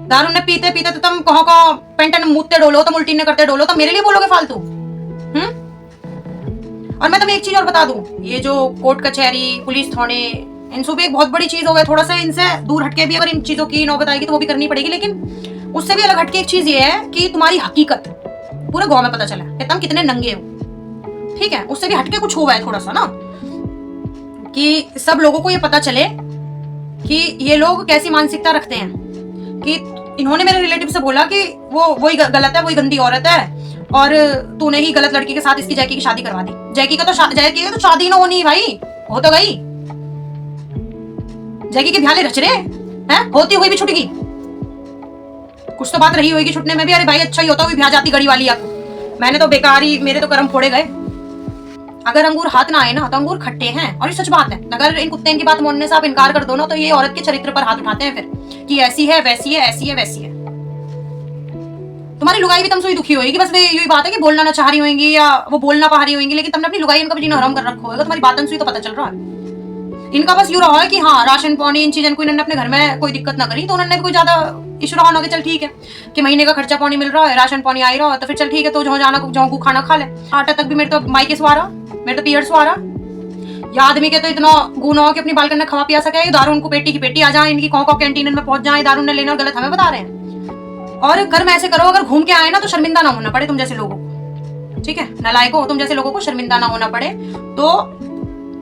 दारू ने पीते पीते तो तुम कहो पेंटन मुतते डोलो, तुम उल्टी ने करते डोलो, तो मेरे लिए बोलोगे फालतू? और मैं तुम्हें एक चीज और बता दूं, ये जो कोर्ट कचहरी पुलिस थाने इनसू भी एक बहुत बड़ी चीज हो गई, थोड़ा सा इनसे दूर हटके भी अगर इन चीजों की नौबत आएगी तो वो भी करनी पड़ेगी। लेकिन उससे भी अलग हटके एक चीज ये है कि तुम्हारी हकीकत पूरे गांव में पता चला है कि तुम कितने नंगे हो। ठीक है, उससे भी हटके कुछ हुआ है थोड़ा सा ना, कि सब लोगों को ये पता चले कि ये लोग कैसी मानसिकता रखते हैं। कि इन्होंने मेरे रिलेटिव से बोला कि वो वही गलत है, वही गंदी औरत है, और तूने ही गलत लड़की के साथ इसकी जैकी की शादी करवा दी। जैकी का तो शादी ना होनी भाई, हो तो गई। जैकी के भ्याले रच रहे हैं, होती हुई भी छुट गई। कुछ तो बात रही होगी छुटने में भी। अरे भाई अच्छा ही होता हुई भ्या जाती गड़ी वाली। अब मैंने तो बेकार ही, मेरे तो कर्म फोड़े गए। अगर अंगूर हाथ ना आए ना तो अंगूर खट्टे हैं, और ये सच बात है। अगर इन कुत्ते की बात मानने से आप इनकार कर दो ना तो ये औरत के चरित्र पर हाथ उठाते हैं फिर कि ऐसी है, वैसी है, ऐसी है, वैसी है। तुम्हारी लुगाई भी तुमसे ही दुखी होगी। बस यही बात है कि बोलना ना चाह रही होंगी या वो बोलना पा रही होंगी, लेकिन तुमने अपनी लुगाई इनका भी जीना हराम कर रखा होगा। तुम्हारी बातन से तो पता चल रहा है। इनका बस यूं रहा है कि हाँ राशन पानी इन चीजों को इन्होंने अपने घर में कोई दिक्कत ना करी तो उन्होंने कोई ज्यादा इशू रहा होगा। चल ठीक है कि महीने का खर्चा पानी मिल रहा है, राशन पानी आ रहा है, तो फिर चल ठीक है, तो जहाँ जाना जाऊँ खाना खा ले। आटा तक भी मेरे तो मायके सवारा, मेरे तो पीरियड्स वारा। या आदमी के तो इतना गुना हो कि अपनी बालकन ने खवा पिया सके। दारू उनको पेटी की पेटी आ जाए, इनकी कौन कैंटीन में पहुंच जाए, दारू ने लेना गलत हमें बता रहे हैं। और घर में ऐसे करो, अगर घूम के आए ना तो शर्मिंदा ना होना पड़े तुम जैसे लोगों को। ठीक है, नालायकों, तुम जैसे लोगों को शर्मिंदा ना होना पड़े। तो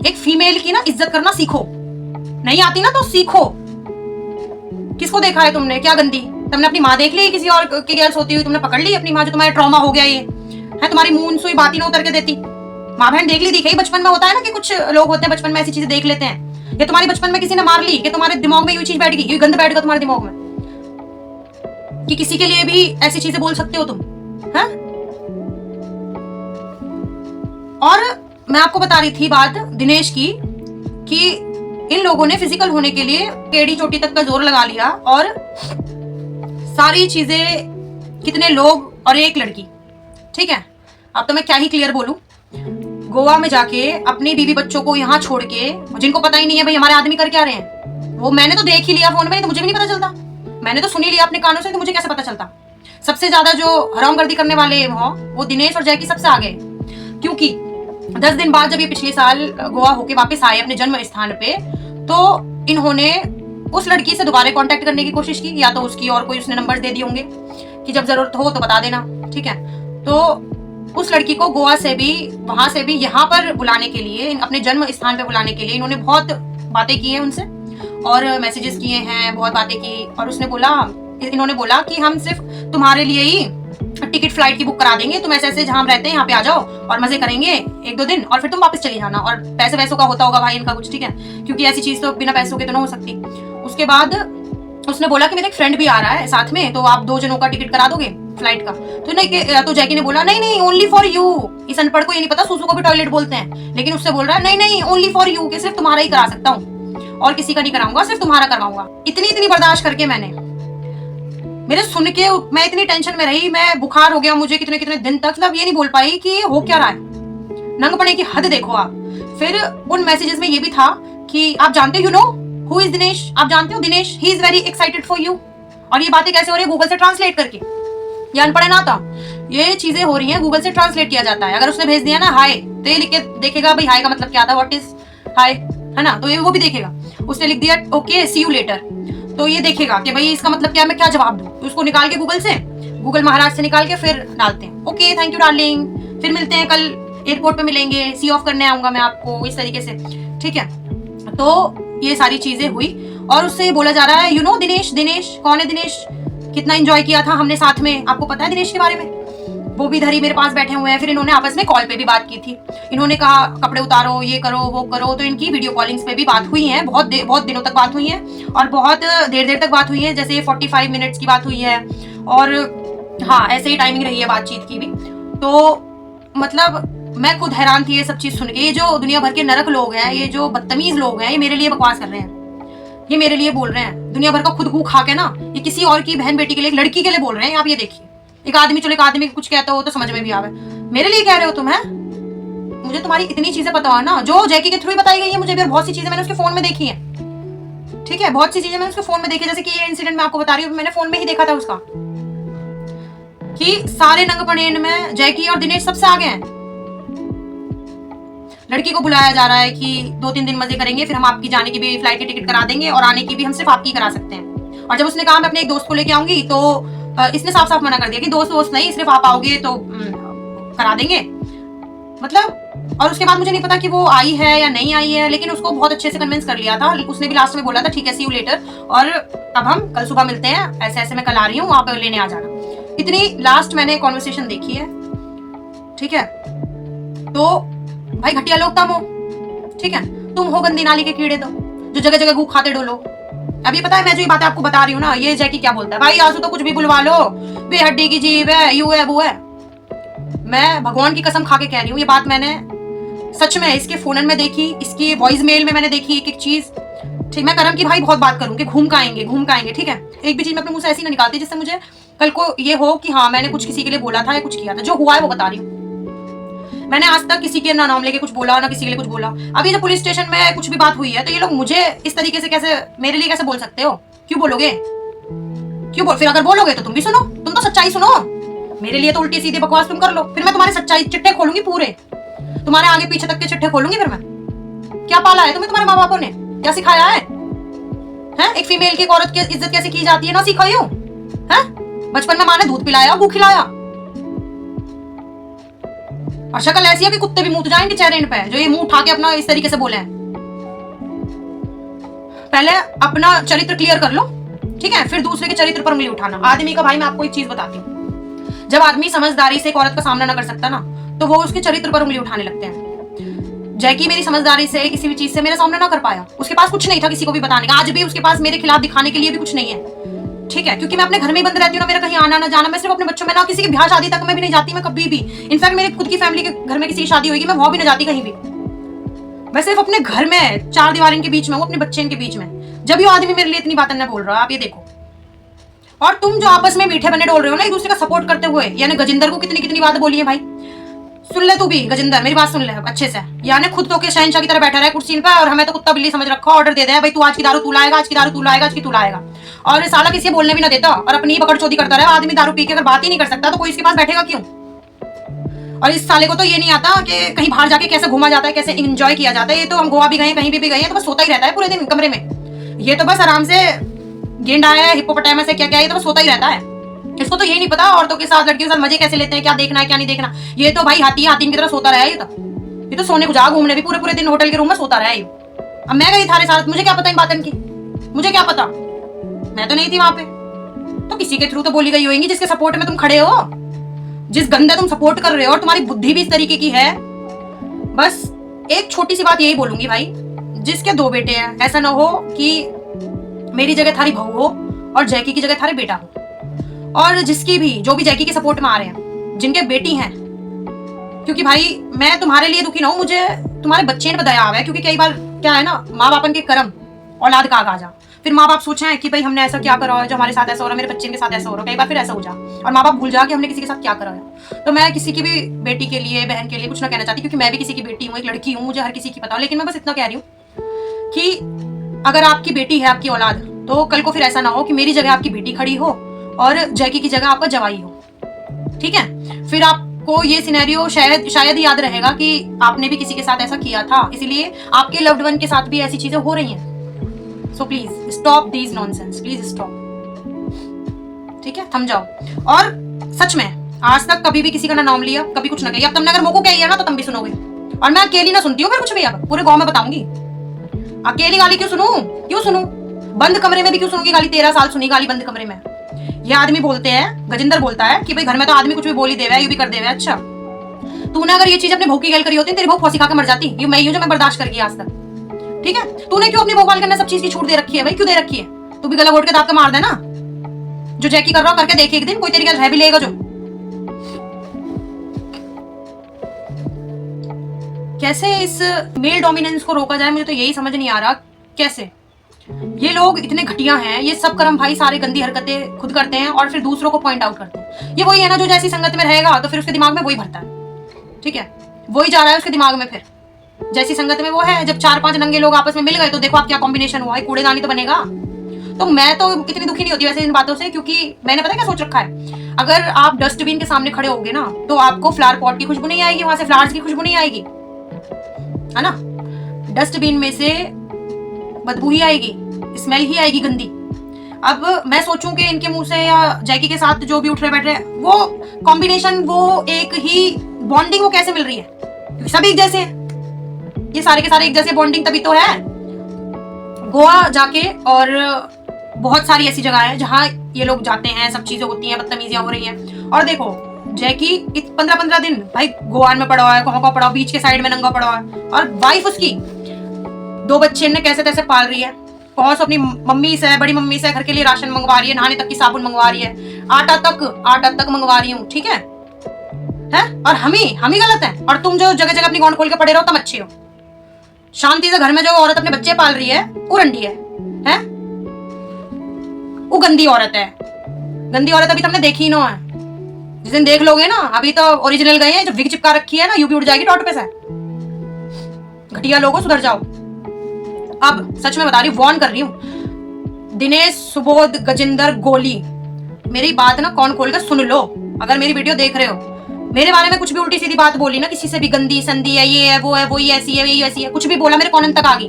एक फीमेल की ना इज्जत करना सीखो। नहीं आती ना तो सीखो। किसको देखा है तुमने, क्या गंदी? तुमने अपनी माँ देख ली किसी और की गर्ल्स होती हुई? तुमने पकड़ ली अपनी माँ जो तुम्हारे ट्रॉमा हो गया ये है? तुम्हारी मुंह सुई बात ही ना उतर के देती। माँ बहन देख ली दिखाई। बचपन में होता है ना कि कुछ लोग होते हैं बचपन में ऐसी चीजें देख लेते हैं। या तुम्हारी बचपन में किसी ने मार ली कि तुम्हारे दिमाग में ये चीज बैठ गई, ये गंद बैठ गया तुम्हारे दिमाग में कि किसी के लिए भी ऐसी चीजें बोल सकते हो तुम, है? और मैं आपको बता रही थी बात दिनेश की कि इन लोगों ने फिजिकल होने के लिए टेढ़ी चोटी तक का जोर लगा लिया, और सारी चीजें, कितने लोग और एक लड़की। ठीक है, अब तो मैं क्या ही क्लियर बोलूं। गोवा में जाके अपनी बीवी बच्चों को यहाँ छोड़ के, जिनको पता ही नहीं है भाई हमारे आदमी कर क्या रहे हैं, वो मैंने तो देख ही लिया फोन में, तो मुझे भी नहीं पता चलता। मैंने तो सुन ही लिया अपने कानों से, तो मुझे कैसे पता चलता? सबसे ज्यादा जो हरामगर्दी करने वाले वो दिनेश और जैकी सबसे आगे। क्योंकि 10 दिन बाद जब ये पिछले साल गोवा होके वापस आए अपने जन्म स्थान पे, तो इन्होंने उस लड़की से दोबारा कांटेक्ट करने की कोशिश की, या तो उसकी और कोई उसने नंबर दे दिए होंगे कि जब जरूरत हो तो बता देना। ठीक है, तो उस लड़की को गोवा से भी, वहां से भी यहाँ पर बुलाने के लिए, अपने जन्म स्थान पे बुलाने के लिए इन्होंने बहुत बातें की हैं उनसे, और मैसेजेस किए हैं, बहुत बातें की। और इन्होंने बोला कि हम सिर्फ तुम्हारे लिए ही टिकट फ्लाइट की बुक करा देंगे, तुम ऐसे जहाँ रहते हैं यहाँ पे आ जाओ और मजे करेंगे 1-2 दिन, और फिर तुम वापस चले जाना। और पैसे वैसों का होता होगा भाई इनका कुछ। ठीक है, क्योंकि ऐसी चीज तो बिना पैसों के तो ना हो सकती। उसके बाद उसने बोला कि मेरा एक फ्रेंड भी आ रहा है साथ में, तो आप 2 जनों का टिकट करा दोगे फ्लाइट का? तो जैकी ने बोला नहीं ओनली फॉर यू। इस अनपढ़ को ये नहीं पता सूसू को भी टॉयलेट बोलते हैं, लेकिन उससे बोल रहा है नहीं ओनली फॉर यू, कि सिर्फ तुम्हारा ही करा सकता हूँ और किसी का नहीं कराऊंगा, सिर्फ तुम्हारा करवाऊंगा। इतनी बर्दाश्त करके मेरे सुन के मैं इतनी टेंशन में रही, मैं बुखार हो गया मुझे कितने दिन तक। मतलब ये नहीं बोल पाई कि हो क्या रहा है। नंगपने की हद देखो आप। फिर उन मैसेजेस में ये भी था कि आप जानते हो, you know who is Dinesh? आप जानते हो Dinesh, he is very excited for you. और ये बातें कैसे हो रही है? गूगल से ट्रांसलेट करके। ये अनपढ़ ना था, ये चीजें हो रही हैं, गूगल से ट्रांसलेट किया जाता है। अगर उसने भेज दिया ना हाय, तो ये लिख के देखेगा भाई हाय का मतलब क्या था, व्हाट इज हाय, है ना? तो ये वो भी देखेगा। उसने लिख दिया ओके सी यू लेटर, तो ये देखेगा कि भाई इसका मतलब क्या, मैं क्या जवाब दूं। तो उसको निकाल के गूगल महाराज से निकाल के फिर डालते हैं ओके थैंक यू डार्लिंग, फिर मिलते हैं कल एयरपोर्ट पे मिलेंगे, सी ऑफ करने आऊंगा मैं आपको, इस तरीके से। ठीक है, तो ये सारी चीजें हुई और उससे बोला जा रहा है यू नो दिनेश कौन है दिनेश, कितना एंजॉय किया था हमने साथ में, आपको पता है दिनेश के बारे में? वो भी इधर ही मेरे पास बैठे हुए हैं। फिर इन्होंने आपस में कॉल पे भी बात की थी। इन्होंने कहा कपड़े उतारो, ये करो वो करो, तो इनकी वीडियो कॉलिंग्स पे भी बात हुई है, बहुत दिनों तक बात हुई है और बहुत देर तक बात हुई है, जैसे 45 मिनट्स की बात हुई है। और हाँ, ऐसे ही टाइमिंग रही है बातचीत की भी। तो मतलब मैं खुद हैरान थी ये सब चीज सुन के। ये जो दुनिया भर के नरक लोग हैं, ये जो बदतमीज लोग हैं, ये मेरे लिए बकवास कर रहे हैं, ये मेरे लिए बोल रहे हैं। दुनिया भर का खुद गू खा के ना, ये किसी और की बहन बेटी के लिए, एक लड़की के लिए बोल रहे हैं। आप ये देखिए, एक आदमी चलो एक आदमी कुछ कहता हो तो समझ में भी आवे, मेरे लिए कह रहे हो तुम? है मुझे तुम्हारी इतनी चीजें पता हो ना, जो जैकी के थ्रू बताई गई है मुझे भी, और बहुत सी चीजें मैंने उसके फोन में देखी है। ठीक है, बहुत सी चीजें मैंने उसके फोन में देखी, जैसे कि ये इंसिडेंट मैं आपको बता रही हूँ, मैंने फोन में ही देखा था उसका, कि सारे नंग पड़ेन में जैकी और दिनेश सबसे आगे हैं। लड़की को बुलाया जा रहा है कि 2-3 दिन मजे करेंगे, फिर हम आपकी जाने की भी फ्लाइट की टिकट करा देंगे और आने की भी हम सिर्फ आपकी करा सकते हैं। और जब उसने कहा मैं अपने एक दोस्त को लेके आऊंगी तो इसने साफ साफ मना कर दिया कि दोस्त नहीं, सिर्फ आप आओगे तो करा देंगे। मतलब, और उसके बाद मुझे नहीं पता कि वो आई है या नहीं आई है, लेकिन उसको बहुत अच्छे से कन्विंस कर लिया था। उसने भी लास्ट में बोला था ठीक है सी यू लेटर, और अब हम कल सुबह मिलते हैं, ऐसे ऐसे मैं कल आ रही हूँ, आप लेने आ जाना। इतनी लास्ट मैंने कॉन्वर्सेशन देखी है, ठीक है। तो भाई घटिया लोग तुम हो, ठीक है, तुम हो गंदी नाली के कीड़े, तो जो जगह जगह गू खाते डोलो। अभी पता है मैं जो ये बातें आपको बता रही हूँ ना, ये जैकी क्या बोलता है, भाई आंसू तो कुछ भी बुलवा लो, बेहड्डी की जीव है, यू है वो है। मैं भगवान की कसम खा के कह रही हूँ, ये बात मैंने सच में इसके फोन में देखी, इसकी वॉइस मेल में मैंने देखी एक एक चीज, ठीक। मैं करम की भाई बहुत बात करूँ कि घूम का आएंगे, ठीक है। एक भी चीज मैं अपने मुंह से ऐसी ना निकालती जिससे मुझे कल को ये हो कि हाँ मैंने कुछ किसी के लिए बोला था या कुछ किया था। जो हुआ है वो बता रही हूँ। मैंने आज तक किसी के ना नाम लेके कुछ बोला ना किसी के लिए कुछ बोला। अभी जब पुलिस स्टेशन में कुछ भी बात हुई है तो ये लोग मुझे इस तरीके से कैसे, मेरे लिए कैसे बोल सकते हो? क्यों बोलोगे? क्यों बोल? फिर अगर बोलोगे तो तुम भी सुनो, तुम तो सच्चाई सुनो। मेरे लिए तो उल्टी सीधी बकवास तुम कर लो, फिर मैं तुम्हारे सच्चाई चिट्ठे खोलूंगी, पूरे तुम्हारे आगे पीछे तक के चिट्ठे खोलूंगी। फिर मैं क्या पाला है तुम्हें तुम्हारे माँ बापों ने, क्या सिखाया है? एक फीमेल की, औरत की इज्जत कैसे की जाती है ना सिखाई हो? बचपन में माँ ने दूध पिलाया, गू खिलाया, और शक्ल ऐसी है कि कुत्ते भी मुंह जाएंगे चेहरे इन पे, जो ये मुंह उठा के अपना इस तरीके से बोले हैं। पहले अपना चरित्र क्लियर कर लो, ठीक है, फिर दूसरे के चरित्र पर उंगली उठाना। आदमी का, भाई मैं आपको एक चीज बताती हूँ, जब आदमी समझदारी से एक औरत का सामना ना कर सकता ना, तो वो उसके चरित्र पर उंगली उठाने लगते हैं। जैकी मेरी समझदारी से किसी भी चीज से मेरा सामना ना कर पाया, उसके पास कुछ नहीं था किसी को भी बताने का, आज भी उसके पास मेरे खिलाफ दिखाने के लिए भी कुछ नहीं है, ठीक है, क्योंकि मैं अपने घर में ही बंद रहती हूँ ना, मेरा कहीं आना ना जाना। मैं सिर्फ अपने बच्चों में, ना किसी की ब्याह शादी तक मैं भी नहीं जाती, मैं कभी भी। इनफैक्ट मेरी खुद की फैमिली के घर में किसी की शादी होगी, मैं वहां भी ना जाती कहीं भी। मैं सिर्फ अपने घर में चार दीवारों के बीच में हूँ, अपने बच्चे के बीच में। जब ये आदमी मेरे लिए इतनी बातें न बोल रहा, आप ये देखो। और तुम जो आपस में मीठे बने डोल रहे हो ना एक दूसरे का सपोर्ट करते हुए, यानी गजिंदर को कितनी कितनी बात बोली है भाई, सुन ले तू भी गजिंदर, मेरी बात सुन ले अच्छे से। यानी खुद तो के शहनशाह की तरह बैठा रहा कुर्सी पे, और हमें तो कुत्ता बिल्ली समझ रखा, ऑर्डर दे दे भाई तू आज की दारू तू लाएगा, आज की दारू तू लाएगा, आज की तू लाएगा, और साला किसी बोलने भी ना देता और अपनी बकड़ चोदी करता रहा। आदमी दारू पी के अगर बात ही नहीं कर सकता तो कोई इसके पास बैठेगा क्यों? और इस साले को तो ये नहीं आता कि कहीं बाहर जाके कैसे घूमा जाता है, कैसे एंजॉय किया जाता है। ये तो हम गोवा भी गए, कहीं भी गए हैं, तो बस सोता ही रहता है पूरे दिन कमरे में। ये तो बस आराम से गेंडा है, हिप्पोपोटामस है, क्या क्या, ये तो बस सोता ही रहता है। इसको तो ये नहीं पता औरतों के साथ, लड़कियों के साथ मजे कैसे लेते हैं, क्या देखना है क्या नहीं देखना। ये तो भाई हाथी की तरह सोता रहा है। ये तो सोने को जा, घूमने भी पूरे पूरे दिन होटल के रूम में सोता रहा है। अब मैं गई थारे साथ, मुझे क्या पता इन बातन की, मुझे क्या पता, मैं तो नहीं थी वहां पे। तो किसी के थ्रू तो बोली गई होगी जिसके सपोर्ट में तुम खड़े हो, जिस गंदे तुम सपोर्ट कर रहे हो, और तुम्हारी बुद्धि भी इस तरीके की है। बस एक छोटी सी बात यही बोलूंगी भाई, जिसके 2 बेटे हैं, ऐसा ना हो कि मेरी जगह थारी बहू हो और जैकी की जगह थारे बेटा हो। और जिसकी भी, जो भी जैकी के सपोर्ट में आ रहे हैं, जिनके बेटी हैं, क्योंकि भाई मैं तुम्हारे लिए दुखी ना हूं, मुझे तुम्हारे बच्चे ने दया आवा है। क्योंकि कई बार क्या है ना, माँ बापन के कर्म औलाद का आगाजा, फिर माँ बाप सोचे कि भाई हमने ऐसा क्या करा है जो हमारे साथ ऐसा हो रहा है, मेरे बच्चे के साथ ऐसा हो रहा है। कई बार फिर ऐसा हो जा और माँ बाप भूल जा कि हमने किसी के साथ क्या करा है। तो मैं किसी की भी बेटी के लिए, बहन के लिए कुछ ना कहना चाहती, क्योंकि मैं भी किसी की बेटी हूँ, एक लड़की हूँ, मुझे हर किसी की पता हो। लेकिन मैं बस इतना कह रही हूँ कि अगर आपकी बेटी है, आपकी औलाद, तो कल को फिर ऐसा ना हो कि मेरी जगह आपकी बेटी खड़ी हो और जैकी की जगह आपका जवाई हो, ठीक है। फिर आपको ये सिनेरियो शायद ही याद रहेगा कि आपने भी किसी के साथ ऐसा किया था, इसीलिए आपके लव्ड वन के साथ भी ऐसी चीजें हो रही हैं। So please stop these nonsense, please stop, ठीक है, थम जाओ। और सच में आज तक कभी भी किसी का ना नाम लिया, कभी कुछ ना कही। अब तुमने अगर मोको कही है ना तो तुम भी सुनोगे, और मैं अकेली ना सुनती हूँ फिर कुछ भी। अब पूरे गांव में बताऊंगी, अकेली गाली क्यों सुनूं? बंद कमरे में भी क्यों सुनूंगी गाली? 13 साल सुनी गाली बंद कमरे में। ये आदमी बोलते हैं, गजिंदर बोलता है कि भाई घर में तो आदमी कुछ भी बोली देवे, यू भी कर देवे। अच्छा, तूने अगर ये चीज अपने बहू की गल करी होती, तेरी बहू फांसी खा के मर जाती। ये मैं हूं जो मैं बर्दाश्त कर गई आज तक, ठीक है। तूने क्यों अपनी बहू करने सब चीज की छूट दे रखी है भाई? क्यों दे रखी है? तू भी गला घोट के दांत का मार देना, जो जैकी कर रहा हो करके देख, एक दिन कोई तेरी गल रह भी लेगा जो। कैसे इस मेल डोमिनेंस को रोका जाए, मुझे तो यही समझ नहीं आ रहा। कैसे ये लोग इतने घटिया हैं, ये सब कर्म भाई सारे गंदी हरकतें खुद करते हैं और फिर दूसरों को पॉइंट आउट करते हैं। ये वही है ना जो जैसी संगत में रहेगा तो फिर उसके दिमाग में वही भरता है, ठीक है, वही जा रहा है उसके दिमाग में। फिर जैसी संगत में वो है, जब 4-5 नंगे लोग आपस में मिल गए तो देखो आप क्या कॉम्बिनेशन हुआ है, कूड़ेदानी तो बनेगा। तो मैं तो इतनी दुखी नहीं होती वैसे इन बातों से, क्योंकि मैंने पता क्या सोच रखा है, अगर आप डस्टबिन के सामने खड़े होगे ना तो आपको फ्लावर पॉट की खुशबू नहीं आएगी, वहां से फ्लावर्स की खुशबू नहीं आएगी। है ना। डस्टबिन में से बदबू ही आएगी, स्मेल ही आएगी गंदी। अब मैं सोचूं कि इनके मुंह से या जैकी के साथ जो भी उठ रहे बैठ रहे वो कॉम्बिनेशन, वो एक ही बॉन्डिंग वो कैसे मिल रही है, क्योंकि सब एक जैसे हैं, ये सारे के सारे एक जैसे बॉन्डिंग तभी तो है। गोवा जाके और बहुत सारी ऐसी जगह है जहाँ ये लोग जाते हैं, सब चीजें होती हैं, बदतमीजियां हो रही हैं। और देखो जैकी 15-15 दिन भाई गोवा में पड़ा हुआ है, कहाँ पड़ा, बीच के साइड में नंगा पड़ा हुआ है, और वाइफ उसकी 2 बच्चे ने कैसे तैसे पाल रही है, कौन सा अपनी मम्मी से, बड़ी मम्मी से घर के लिए राशन मंगवा रही है, नहाने तक की साबुन मंगवा रही है, आटा तक मंगवा रही हूँ, ठीक है। और हम ही गलत है, और तुम जो जगह जगह अपनी गौन खोल के पड़े रहो तुम अच्छे हो। शांति से घर में जो औरत अपने बच्चे पाल रही है वो रंडी है? वो गंदी औरत है। गंदी औरत अभी तुमने देखी ना है, जिस दिन देख लोगे ना, अभी तो ओरिजिनल गए हैं, जो विग चिपका रखी है ना, यूपी उड़ जाएगी टॉट पे से। घटिया लोगो सुधर जाओ। अब सच में बता रही, वार्न कर रही हूँ, दिनेश, सुबोध, गजेंद्र, गोली, मेरी बात ना कौन खोल कर सुन लो। अगर मेरी वीडियो देख रहे हो, मेरे बारे में कुछ भी उल्टी सीधी बात बोली ना, किसी से भी गंदी संदी है, ये है वो है, वो ही ऐसी है, ये ऐसी है, कुछ भी बोला मेरे कॉनन तक आ गई,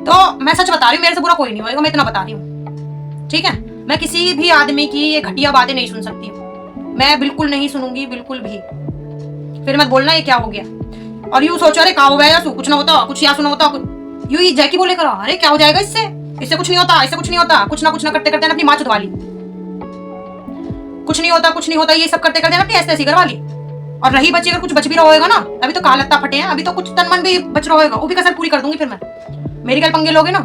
तो मैं सच बता रही हूँ, मेरे से बुरा कोई नहीं होगा, मैं इतना बता रही हूँ, ठीक है। मैं किसी भी आदमी की ये घटिया बातें नहीं सुन सकती हूँ, मैं बिल्कुल नहीं सुनूंगी, बिल्कुल भी। फिर मत बोलना ये क्या हो गया, और यूं सोचो अरे क्या हो गया, कुछ ना होता, कुछ या सुना होता, यूं ही जैकी बोले करो, अरे क्या हो जाएगा इससे कुछ नहीं होता, इससे कुछ नहीं होता, कुछ ना करते करते अपनी माँ चुदवा ली, कुछ नहीं होता, ये सब करते करते अपनी ऐसी करवा ली। और रही बची, अगर कुछ बच भी रहा होगा ना, अभी तो काल लत्ता फटे हैं, अभी तो कुछ तन मन भी बच रहा होगा, वो भी कसर पूरी कर दूंगी। फिर मैं मेरी कल पंगे लोगे ना,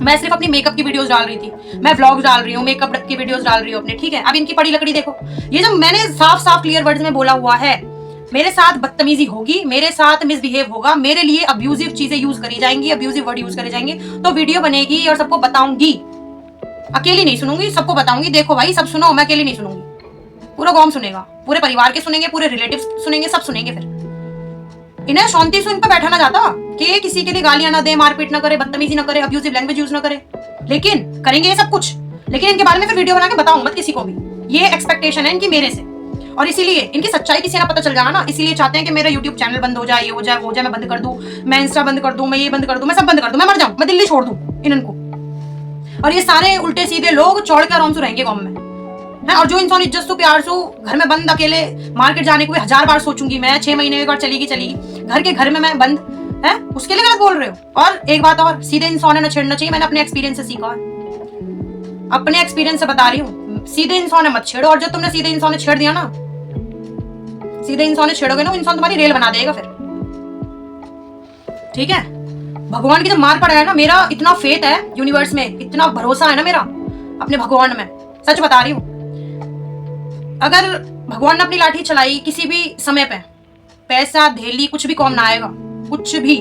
मैं सिर्फ अपनी मेकअप की वीडियोस डाल रही थी, मैं व्लॉग्स डाल रही हूँ, मेकअप की वीडियोस डाल रही हूँ अपने, ठीक है। अब इनकी पड़ी लकड़ी देखो, ये जो मैंने साफ क्लियर वर्ड्स में बोला हुआ है, मेरे साथ बदतमीजी होगी, मेरे साथ मिसबिहेव होगा, मेरे लिए अब्यूजिव चीजें यूज करी जाएंगी, अब्यूजिव वर्ड यूज करे जाएंगे, तो वीडियो बनेगी और सबको बताऊंगी, अकेली नहीं सुनूंगी, सबको बताऊंगी, देखो भाई सब सुनो, मैं अकेली नहीं सुनूंगी, पूरा गांव सुनेगा, पूरे परिवार के सुनेंगे, पूरे रिलेटिव्स सुनेंगे, सब सुनेंगे। फिर इन्हें शांति से इन पर बैठा ना जाता कि किसी के लिए गालियां ना दे, मारपीट ना करे, बदतमीजी ना करे, अब्यूजिव लैंग्वेज यूज ना करे, लेकिन करेंगे ये सब कुछ। लेकिन इनके बारे में फिर वीडियो बना के बताऊं मत किसी को भी, ये एक्सपेक्टेशन है इनकी मेरे से, और इसीलिए इनकी सच्चाई किसी ना पता चल जाएगा ना, इसीलिए चाहते हैं कि मेरा यूट्यूब चैनल बंद हो जाए, ये हो जाए, वो हो जाए, मैं बंद कर दूं, मैं इंस्टा बंद कर दूं, मैं ये बंद कर दूं, मैं सब बंद कर दूं, मैं मर जाऊं, मैं दिल्ली छोड़ दूं इनको, और ये सारे उल्टे सीधे लोग चौड़ के आराम से रहेंगे गांव में है। और जो इंसान इज्जत से प्यार से घर में बंद अकेले मार्केट जाने को भी 1000 बार सोचूंगी मैं, 6 महीने एक बार चलेगी, घर में मैं बंद है, उसके लिए गलत बोल रहे हो। और एक बात और, सीधे इंसान ने छेड़ना चाहिए, मैंने अपने एक्सपीरियंस से सीखा है, अपने एक्सपीरियंस से बता रही हूँ, सीधे इंसान मत छेड़ो। और जब तुमने सीधे इंसान ने छेड़ दिया ना, सीधे इंसान ने छेड़ोगे ना, इंसान तुम्हारी रेल बना देगा फिर, ठीक है। भगवान की जब मार पड़ा है ना, मेरा इतना फेथ है यूनिवर्स में, इतना भरोसा है ना मेरा अपने भगवान में, सच बता रही हूँ। अगर भगवान ने अपनी लाठी चलाई किसी भी समय पे, पैसा धेली कुछ भी कौम ना आएगा, कुछ भी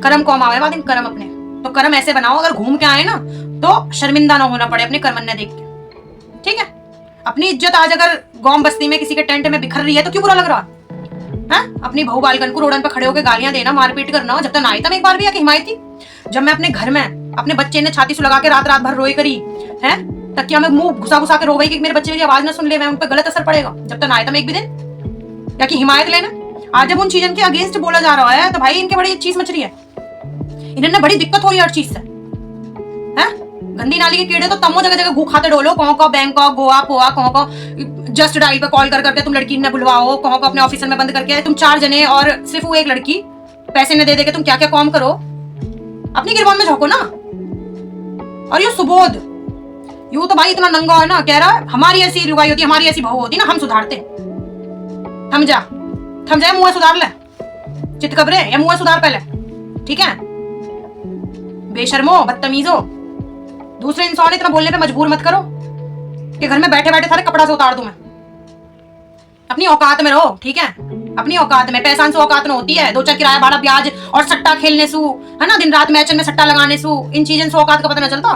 कर्म कौम आएगा दिन कर्म अपने, तो कर्म ऐसे बनाओ अगर घूम के आए ना तो शर्मिंदा ना होना पड़े अपने कर्मन्ने देख के, ठीक है। अपनी इज्जत आज अगर गांव बस्ती में किसी के टेंट में बिखर रही है तो क्यों बुरा लग रहा है? अपनी बहू बालकन को रोडन पर खड़े होकर गालियां देना, मारपीट करना, जब तक ना आई तब एक बार भी आके हिमायत थी। जब मैं अपने घर में अपने बच्चे ने छाती से लगा के रात भर रोई करी है, तकिया में मुंह घुसा के रो गई कि मेरे बच्चे मेरी आवाज ना सुन ले, मैं उन पर गलत असर पड़ेगा, जब तक ना आए तब एक भी दिन, या कि हिमायत लेना। आज जब उन चीजों के अगेंस्ट बोला जा रहा है तो भाई इनके बड़ी चीज मच रही है, इन्हें बड़ी दिक्कत हो रही है हर चीज से, है। गंदी नाली के कीड़े तो तमो जगह जगह घू खाते डोलो, कहो को बैंकॉक, गोवा, पोआ, कहो को जस्ट डायल पे कॉल करके तुम लड़की ने बुलवाओ, कहो को अपने ऑफिस में बंद करके तुम 4 जने और सिर्फ वो एक लड़की, पैसे न दे दे के तुम क्या क्या काम करो, अपनी गिरबान में झोंको ना। और ये सुबोध यूं तो भाई इतना नंगा है ना, कह रहा है हमारी ऐसी लुगाई होती, हमारी ऐसी बहू होती ना, हम सुधारते। थम जा मुंह सुधार ले, चित कबरे या मुंह सुधार पहले, ठीक है। बेशर्मो, बदतमीजो, दूसरे इंसान इतना बोलने पे मजबूर मत करो कि घर में बैठे बैठे सारे कपड़ा से उतार दूं मैं। अपनी औकात में रहो, ठीक है, अपनी औकात में। पैसा से औकात न होती है, 2-4 किराया भाड़ा ब्याज और सट्टा खेलने सु, है ना, दिन रात मैच में सट्टा लगाने सु, इन चीजों से औकात का पता न चलता।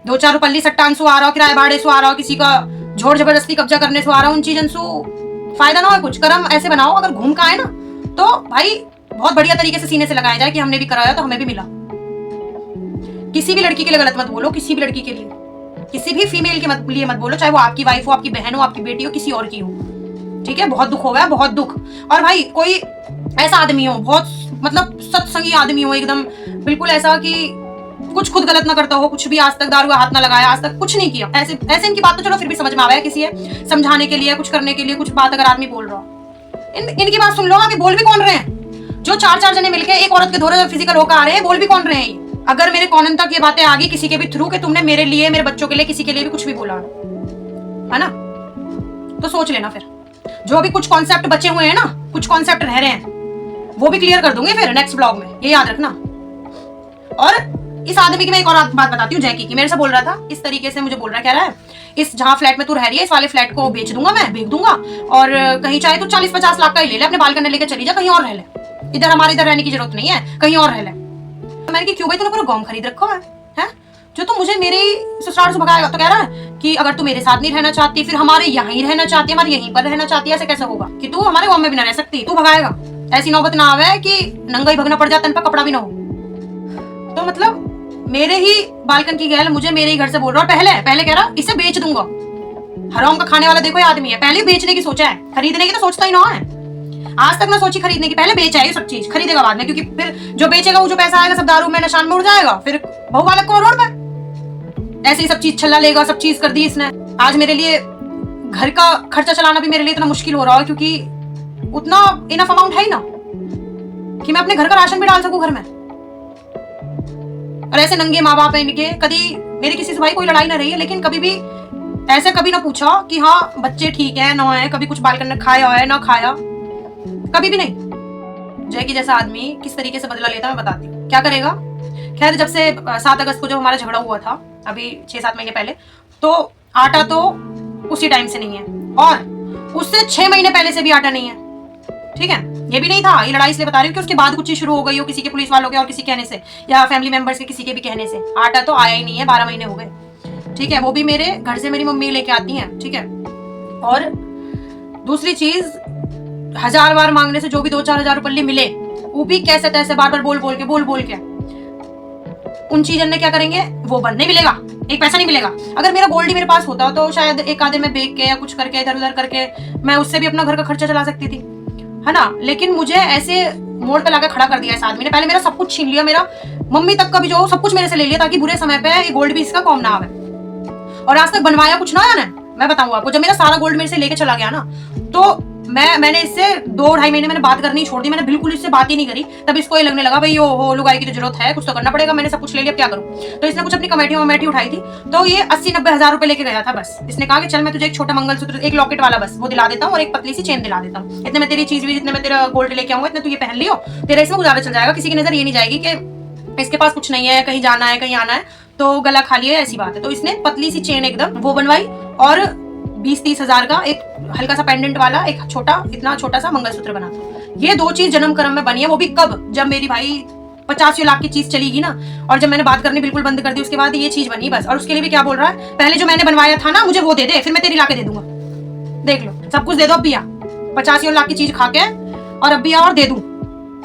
2-4 रुपल्ली सट्टा अंसु आ रहा, किराए भाड़े सु आ रहा, किसी का जोर जबरदस्ती कब्जा करने से आ रहा, उन चीजों से फायदा ना हो कुछ। कर्म ऐसे बनाओ अगर घूम का आए ना तो भाई बहुत बढ़िया तरीके से सीने से लगाया जाए कि हमने भी कराया तो हमें भी मिला। किसी भी लड़की के लिए गलत मत बोलो, किसी भी लड़की के लिए, किसी भी फीमेल के लिए मत बोलो, चाहे वो आपकी वाइफ हो, आपकी बहन हो, आपकी बेटी हो, किसी और की हो, ठीक है, बहुत दुख हो गया, बहुत दुख। और भाई कोई ऐसा आदमी हो, बहुत मतलब सत्संगी आदमी हो एकदम, बिल्कुल ऐसा कि कुछ खुद गलत ना करता हो, कुछ भी आज तक दारू का हाथ ना लगाया, आज तक कुछ नहीं किया, ऐसे ऐसे इनकी बात तो चलो फिर भी समझ में आवा है, किसी है समझाने के लिए, कुछ करने के लिए, कुछ बात अगर आदमी बोल रहा हो, इनकी बात सुन लो। आगे बोल भी कौन रहे हैं? जो चार चार जने मिलके एक औरत के धोरे फिजिकल होकर आ रहे हैं, बोल भी कौन रहे हैं? अगर मेरे कॉनन तक ये बातें आ गई किसी के भी थ्रू कि तुमने मेरे लिए, मेरे बच्चों के लिए, किसी के लिए भी कुछ भी बोला है ना, तो सोच लेना फिर। जो अभी कुछ कॉन्सेप्ट बचे हुए हैं ना, कुछ कॉन्सेप्ट रह रहे हैं, वो भी क्लियर कर दूंगी फिर नेक्स्ट ब्लॉग में, ये याद रखना। और इस आदमी की मैं एक और बात बताती हूँ, जैकी की, मेरे से बोल रहा था इस तरीके से, मुझे बोल रहा है, कह रहा है इस जहाँ फ्लैट में तू रह रही है, इस वाले फ्लैट को बेच दूंगा मैं, बेच दूंगा, और कहीं चाहे तो 40-50 लाख का ही ले ले, अपने बालकनी लेकर चली जा, कहीं और रह ले, इधर हमारे इधर रहने की जरूरत नहीं है, कहीं और रह ले। मैंने कि क्यों भाई, तूने पूरा गाँव खरीद रखा है जो तू मुझे मेरे ससुराल से भगाएगा? तो कह रहा है कि अगर तू मेरे साथ नहीं रहना चाहती, फिर हमारे यहाँ ही रहना चाहती है, हमारे यहीं पर रहना चाहती है, ऐसे कैसे होगा कि तू हमारे गाँव में भी ना रह सकती, तू भगाएगा? ऐसी नौबत ना आवे कि नंगा ही भगना पड़ जाता, इन पर कपड़ा भी ना हो। तो मतलब मेरे ही बालकन की गैल मुझे मेरे ही घर से बोल रहा, पहले कह रहा इसे बेच दूंगा। हराम का खाने वाला देखो ये आदमी है, पहले ही बेचने की सोचा है, खरीदने की तो सोचता ही ना है। आज तक ना सोची खरीदने की, पहले बेचा है ये सब चीज, खरीदेगा बाद में, क्योंकि फिर जो बेचेगा वो जो पैसा आएगा सब दारू में नशान में उड़ जाएगा, फिर बहू बालक को रोड पे ऐसे ही सब चीज छल्ला लेगा, सब चीज कर दी इसने। आज मेरे लिए घर का खर्चा चलाना भी मेरे लिए इतना मुश्किल हो रहा है, क्योंकि उतना इनफ अमाउंट है ही ना कि मैं अपने घर का राशन भी डाल सकूं घर में। और ऐसे नंगे माँ बाप है इनके, कभी मेरी किसी से भाई कोई लड़ाई ना रही है, लेकिन कभी भी ऐसे कभी ना पूछा कि हाँ बच्चे ठीक है ना है, कभी कुछ बालकन ने खाया है ना खाया, कभी भी नहीं। जैकी जैसा आदमी किस तरीके से बदला लेता है मैं बताती हूँ, क्या करेगा। खैर जब से 7 अगस्त को जब हमारा झगड़ा हुआ था, अभी 6-7 महीने पहले, तो आटा तो उसी टाइम से नहीं है, और उससे 6 महीने पहले से भी आटा नहीं है, ठीक है। ये भी नहीं था, ये लड़ाई इसलिए बता रही हूँ कि उसके बाद कुछ चीज शुरू हो गई हो, किसी के पुलिस वालों के और किसी कहने से, या फैमिली मेंबर्स के किसी के भी कहने से आटा तो आया ही नहीं है, 12 महीने हो गए, ठीक है। वो भी मेरे घर से मेरी मम्मी लेके आती हैं, ठीक है। और दूसरी चीज, 1000 बार मांगने से जो भी 2-4 हजार रुपये मिले, वो भी कैसे तैसे बार बार बोल बोल के उन चीजों ने क्या करेंगे, वो बंद नहीं मिलेगा, एक पैसा नहीं मिलेगा। अगर मेरा गोल्ड ही मेरे पास होता तो शायद एक आधे में बेच के या कुछ करके इधर उधर करके मैं उससे भी अपना घर का खर्चा चला सकती थी, है ना। लेकिन मुझे ऐसे मोड़ पे लाकर खड़ा कर दिया इस आदमी ने, पहले मेरा सब कुछ छीन लिया, मेरा मम्मी तक का भी जो सब कुछ मेरे से ले लिया, ताकि बुरे समय पे ये गोल्ड भी इसका कम ना आवे। और आज तक बनवाया कुछ ना है, मैं बताऊँ आपको, जब मेरा सारा गोल्ड मेरे से लेके चला गया ना, तो मैंने इससे 2-2.5 महीने मैंने बात करनी छोड़ दी, मैंने बिल्कुल इससे बात ही नहीं करी। तब इसको ये लगने लगा भाई ओ लुगाई की तो जरूरत है, कुछ तो करना पड़ेगा, मैंने सब कुछ ले लिया, क्या करूं। तो इसने कुछ अपनी कमेटी उठाई थी, तो ये 80-90 हजार रुपए लेके गया था। बस इसने कहा कि चल मैं तुझे एक छोटा मंगलसूत्र, एक लॉकेट वाला बस वो दिला देता हूँ, और एक पतली सी चेन दिला देता हूँ, इतने में तेरी चीज भी, जितने में तेरा गोल्ड लेके आऊंगा इतने तू ये पहन लियो, तेरा इसमें गुजारा चल जाएगा, किसी की नजर ये नहीं जाएगी कि इसके पास कुछ नहीं है, कहीं जाना है कहीं आना है तो गला खाली है, ऐसी बात है। तो इसने पतली सी चेन एकदम वो बनवाई, और 20-30 हजार का एक हल्का सा पेंडेंट वाला एक इतना छोटा सा मंगलसूत्र बना था। ये 2 चीज जन्म कर्म में बनी है, वो भी कब, जब मेरी भाई 85 लाख की चीज चलेगी ना, और जब मैंने बात करनी बिल्कुल बंद कर दी, उसके बाद ये चीज बनी बस। और उसके लिए भी क्या बोल रहा है, पहले जो मैंने बनवाया था ना मुझे वो दे दे, फिर मैं तेरी लाके दे दूंगा, देख लो सब कुछ दे दो अब भी, 85 लाख की चीज खा के और अब भी और दे दूं,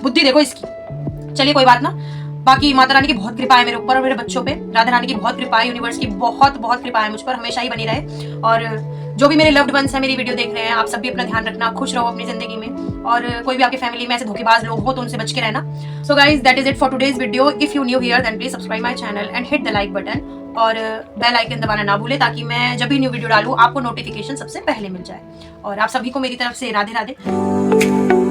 बुद्धि देखो इसकी। चलिए कोई बात ना, बाकी माता रानी की बहुत कृपा है मेरे ऊपर और मेरे बच्चों पे, राधा रानी की बहुत कृपा है, यूनिवर्स की बहुत कृपा है मुझ पर, हमेशा ही बनी रहे। और जो भी मेरे लव्ड वंस हैं मेरी वीडियो देख रहे हैं, आप सब भी अपना ध्यान रखना, खुश रहो अपनी जिंदगी में, और कोई भी आपकी फैमिली में ऐसे धोखेबाज लोग हो तो उनसे बच के रहना। So guys that is it for today's video. If you new here then please subscribe my channel and hit the like button, और बेल आइकन दबाना ना भूले, ताकि मैं जब भी न्यू वीडियो डालूं आपको नोटिफिकेशन सबसे पहले मिल जाए। और आप सभी को मेरी तरफ से राधे राधे।